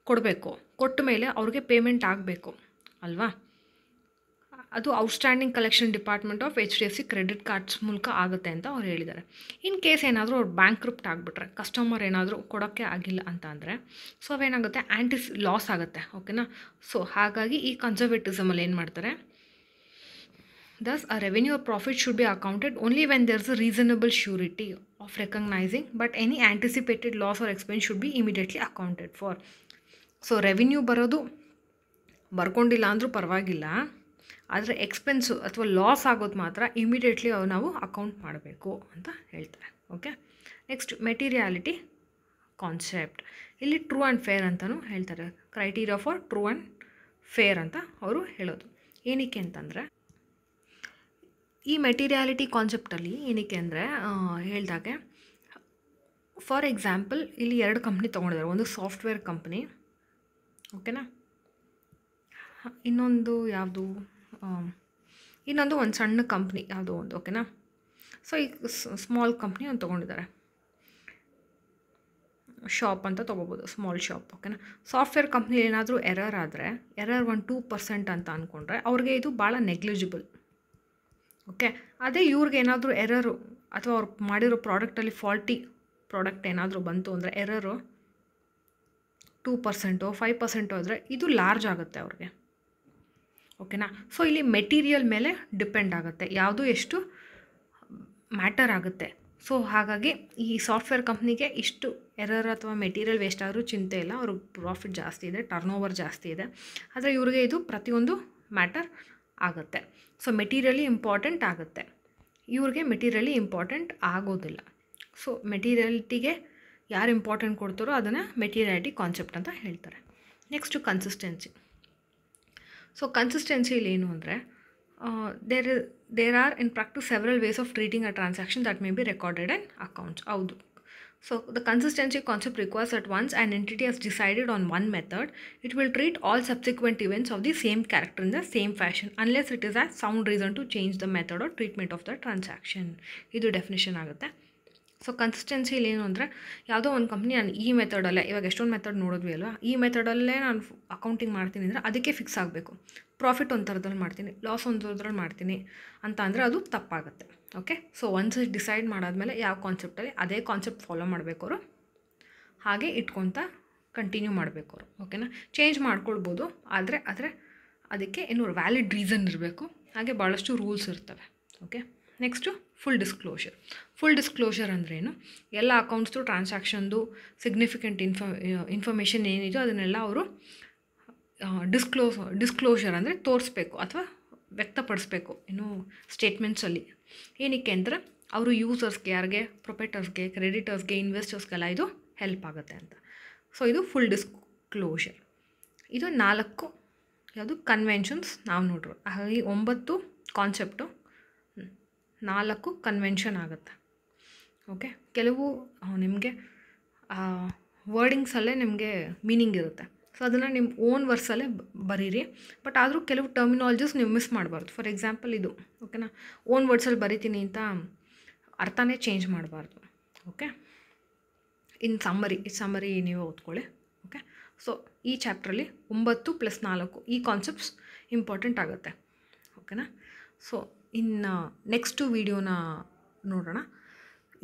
ಕೊಡಬೇಕು. ಕೊಟ್ಟ ಮೇಲೆ ಅವ್ರಿಗೆ ಪೇಮೆಂಟ್ ಆಗಬೇಕು ಅಲ್ವಾ? ಅದು outstanding collection department of HDFC credit cards ಮೂಲಕ ಆಗುತ್ತೆ ಅಂತ ಅವ್ರು ಹೇಳಿದ್ದಾರೆ. ಇನ್ ಕೇಸ್ ಏನಾದರೂ ಅವ್ರು ಬ್ಯಾಂಕ್ರಪ್ಟ್ ಆಗಿಬಿಟ್ರೆ, ಕಸ್ಟಮರ್ ಏನಾದರೂ ಕೊಡೋಕ್ಕೆ ಆಗಿಲ್ಲ ಅಂತ ಅಂದರೆ, ಸೊ ಅವೇನಾಗುತ್ತೆ, ಲಾಸ್ ಆಗುತ್ತೆ. ಓಕೆನಾ? ಸೊ ಹಾಗಾಗಿ ಈ ಕನ್ಸರ್ವೇಟಿಸಮಲ್ಲಿ ಏನು ಮಾಡ್ತಾರೆ, thus a revenue or profit should be accounted only when there is a reasonable surety of recognizing, but any anticipated loss or expense should be immediately accounted for. So revenue ಬರೋದು ಬರ್ಕೊಂಡಿಲ್ಲ ಅಂದರೂ ಪರವಾಗಿಲ್ಲ, ಆದರೆ expense ಅಥವಾ loss ಆಗೋದು ಮಾತ್ರ immediately ನಾವು account ಮಾಡಬೇಕು ಅಂತ ಹೇಳ್ತಾರೆ. Okay, next materiality concept. ಇಲ್ಲಿ ಟ್ರೂ ಆ್ಯಂಡ್ ಫೇರ್ ಅಂತಲೂ ಹೇಳ್ತಾರೆ. Criteria for true and fair ಅಂತ ಅವರು ಹೇಳೋದು. ಏನಕ್ಕೆ ಅಂತಂದರೆ, ಈ ಮೆಟೀರಿಯಾಲಿಟಿ ಕಾನ್ಸೆಪ್ಟಲ್ಲಿ ಏನಕ್ಕೆ ಅಂದರೆ ಹೇಳಿದಾಗೆ, ಫಾರ್ ಎಕ್ಸಾಂಪಲ್ ಇಲ್ಲಿ 2 ಕಂಪ್ನಿ ತೊಗೊಂಡಿದ್ದಾರೆ. ಒಂದು ಸಾಫ್ಟ್ವೇರ್ ಕಂಪ್ನಿ, ಓಕೆನಾ, ಇನ್ನೊಂದು ಒಂದು ಸಣ್ಣ ಕಂಪ್ನಿ ಯಾವುದೋ ಒಂದು. ಓಕೆನಾ, ಸೊ ಈ ಸ್ಮಾಲ್ ಕಂಪ್ನಿ ಒಂದು ತೊಗೊಂಡಿದ್ದಾರೆ, ಶಾಪ್ ಅಂತ ತೊಗೋಬೋದು, ಸ್ಮಾಲ್ ಶಾಪ್. ಓಕೆನಾ, ಸಾಫ್ಟ್ವೇರ್ ಕಂಪ್ನಿ ಏನಾದರೂ ಎರರ್ ಆದರೆ, ಎರರ್ 1-2% ಅಂತ ಅಂದ್ಕೊಂಡ್ರೆ ಅವ್ರಿಗೆ ಇದು ಭಾಳ ನೆಗ್ಲಿಜಿಬಲ್. ಓಕೆ, ಅದೇ ಇವ್ರಿಗೆ ಏನಾದರೂ ಎರರು ಅಥವಾ ಅವ್ರು ಮಾಡಿರೋ ಪ್ರಾಡಕ್ಟಲ್ಲಿ ಫಾಲ್ಟಿ ಪ್ರಾಡಕ್ಟ್ ಏನಾದರೂ ಬಂತು ಅಂದರೆ, ಎರರು 2%, 5% ಆದರೆ ಇದು ಲಾರ್ಜ್ ಆಗುತ್ತೆ ಅವ್ರಿಗೆ. ಓಕೆನಾ, ಸೊ ಇಲ್ಲಿ ಮೆಟೀರಿಯಲ್ ಮೇಲೆ ಡಿಪೆಂಡ್ ಆಗುತ್ತೆ, ಯಾವುದು ಎಷ್ಟು ಮ್ಯಾಟರ್ ಆಗುತ್ತೆ. ಸೊ ಹಾಗಾಗಿ ಈ ಸಾಫ್ಟ್ವೇರ್ ಕಂಪ್ನಿಗೆ ಇಷ್ಟು ಎರರ್ ಅಥವಾ ಮೆಟೀರಿಯಲ್ ವೇಸ್ಟ್ ಆದರೂ ಚಿಂತೆ ಇಲ್ಲ, ಅವ್ರಿಗೆ ಪ್ರಾಫಿಟ್ ಜಾಸ್ತಿ ಇದೆ, ಟರ್ನ್ ಓವರ್ ಜಾಸ್ತಿ ಇದೆ. ಆದರೆ ಇವ್ರಿಗೆ ಇದು ಪ್ರತಿಯೊಂದು ಮ್ಯಾಟರ್ ಆಗುತ್ತೆ. ಸೊ ಮೆಟೀರಿಯಲಿ ಇಂಪಾರ್ಟೆಂಟ್ ಆಗುತ್ತೆ, ಇವ್ರಿಗೆ ಮೆಟೀರಿಯಲಿ ಇಂಪಾರ್ಟೆಂಟ್ ಆಗೋದಿಲ್ಲ. ಸೊ ಮೆಟೀರಿಯಲಿಟಿಗೆ ಯಾರು ಇಂಪಾರ್ಟೆಂಟ್ ಕೊಡ್ತಾರೋ ಅದನ್ನು ಮೆಟೀರಿಯಾಲಿಟಿ ಕಾನ್ಸೆಪ್ಟ್ ಅಂತ ಹೇಳ್ತಾರೆ. Next consistency. ಸೊ ಕನ್ಸಿಸ್ಟೆನ್ಸಿಯಲ್ಲಿ ಏನು ಅಂದರೆ, there are in practice several ways of treating a transaction that may be recorded in accounts. ಹೌದು. So the consistency concept requires that once an entity has decided on one method, it will treat all subsequent events of the same character in the same fashion unless it is a sound reason to change the method or treatment of the transaction. ಇದು definition ಆಗುತ್ತೆ. So ಕನ್ಸಿಸ್ಟೆನ್ಸಿಲಿ ಏನು ಅಂದರೆ, ಯಾವುದೋ ಒಂದು company ನಾನು ಈ ಮೆಥಡಲ್ಲೇ, ಇವಾಗ ಎಷ್ಟೊಂದು ಮೆಥಡ್ ನೋಡಿದ್ವಿ ಅಲ್ವಾ, ಈ ಮೆಥಡಲ್ಲೇ ನಾನು ಅಕೌಂಟಿಂಗ್ ಮಾಡ್ತೀನಿ ಅಂದರೆ ಅದಕ್ಕೆ ಫಿಕ್ಸ್ ಆಗಬೇಕು. ಪ್ರಾಫಿಟ್ ಒಂದು ಥರದಲ್ಲಿ ಮಾಡ್ತೀನಿ, ಲಾಸ್ ಒಂದು ಥರದಲ್ಲಿ ಮಾಡ್ತೀನಿ ಅಂತ ಅಂದರೆ ಅದು ತಪ್ಪಾಗುತ್ತೆ. ಓಕೆ, ಸೊ ಒನ್ಸ್ ಡಿಸೈಡ್ ಮಾಡಾದ್ಮೇಲೆ ಯಾವ ಕಾನ್ಸೆಪ್ಟಲ್ಲಿ ಅದೇ ಕಾನ್ಸೆಪ್ಟ್ ಫಾಲೋ ಮಾಡಬೇಕು ಅವರು, ಹಾಗೆ ಇಟ್ಕೊತ ಕಂಟಿನ್ಯೂ ಮಾಡಬೇಕು ಅವರು. ಓಕೆನಾ, ಚೇಂಜ್ ಮಾಡ್ಕೊಳ್ಬೋದು, ಆದರೆ ಅದಕ್ಕೆ ಏನು ವ್ಯಾಲಿಡ್ ರೀಸನ್ ಇರಬೇಕು. ಹಾಗೆ ಭಾಳಷ್ಟು ರೂಲ್ಸ್ ಇರ್ತವೆ. ಓಕೆ, ನೆಕ್ಸ್ಟು ಫುಲ್ ಡಿಸ್ಕ್ಲೋಷರ್ ಅಂದ್ರೇನು, ಎಲ್ಲ ಅಕೌಂಟ್ಸ್ದು ಟ್ರಾನ್ಸಾಕ್ಷನ್ದು ಸಿಗ್ನಿಫಿಕೆಂಟ್ ಇನ್ಫಾರ್ಮೇಷನ್ ಏನಿದೆಯೋ ಅದನ್ನೆಲ್ಲ ಅವರು ಡಿಸ್ಕ್ಲೋಷರ್ ಅಂದರೆ ತೋರಿಸ್ಬೇಕು ಅಥವಾ ವ್ಯಕ್ತಪಡಿಸ್ಬೇಕು ಸ್ಟೇಟ್ಮೆಂಟ್ಸಲ್ಲಿ. ಏನಕ್ಕೆ ಅಂದರೆ ಅವರು ಯೂಸರ್ಸ್ಗೆ, ಯಾರಿಗೆ, ಪ್ರೊಪೇಟರ್ಸ್ಗೆ, ಕ್ರೆಡಿಟರ್ಸ್ಗೆ, ಇನ್ವೆಸ್ಟರ್ಸ್ಗೆಲ್ಲ ಇದು ಹೆಲ್ಪ್ ಆಗುತ್ತೆ ಅಂತ. ಸೊ ಇದು ಫುಲ್ ಡಿಸ್ಕ್ಲೋಷರ್. ಇದು 4 ಯಾವುದು ಕನ್ವೆನ್ಷನ್ಸ್ ನಾವು ನೋಡ್ರು. ಹಾಗಾಗಿ 9 ಕಾನ್ಸೆಪ್ಟು, 4 ಕನ್ವೆನ್ಷನ್ ಆಗುತ್ತೆ. ಓಕೆ, ಕೆಲವು ನಿಮಗೆ ವರ್ಡಿಂಗ್ಸಲ್ಲೇ ನಿಮಗೆ ಮೀನಿಂಗ್ ಇರುತ್ತೆ. ಸೊ ಅದನ್ನು ನಿಮ್ಮ ಓನ್ ವರ್ಸಲ್ಲೇ ಬರೀರಿ. ಬಟ್ ಆದರೂ ಕೆಲವು ಟರ್ಮಿನಾಲಜೀಸ್ ನೀವು ಮಿಸ್ ಮಾಡಬಾರ್ದು. ಫಾರ್ ಎಕ್ಸಾಂಪಲ್ ಇದು, ಓಕೆನಾ, ಓನ್ ವರ್ಡ್ಸಲ್ಲಿ ಬರಿತೀನಿ ಅಂತ ಅರ್ಥನೇ ಚೇಂಜ್ ಮಾಡಬಾರ್ದು. ಓಕೆ, ಇನ್ ಸಮ್ಮರಿ ನೀವೇ ಓದ್ಕೊಳ್ಳಿ. ಓಕೆ, ಸೊ ಈ ಚಾಪ್ಟ್ರಲ್ಲಿ 9 + 4 ಈ ಕಾನ್ಸೆಪ್ಟ್ಸ್ ಇಂಪಾರ್ಟೆಂಟ್ ಆಗುತ್ತೆ. ಓಕೆನಾ, ಸೊ ಇನ್ನು ನೆಕ್ಸ್ಟು ವೀಡಿಯೋನ ನೋಡೋಣ.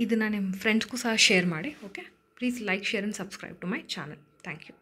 ಇದನ್ನು ನಿಮ್ಮ ಫ್ರೆಂಡ್ಸ್ಗೂ ಸಹ ಶೇರ್ ಮಾಡಿ. Okay, please like, share and subscribe to my channel. Thank you.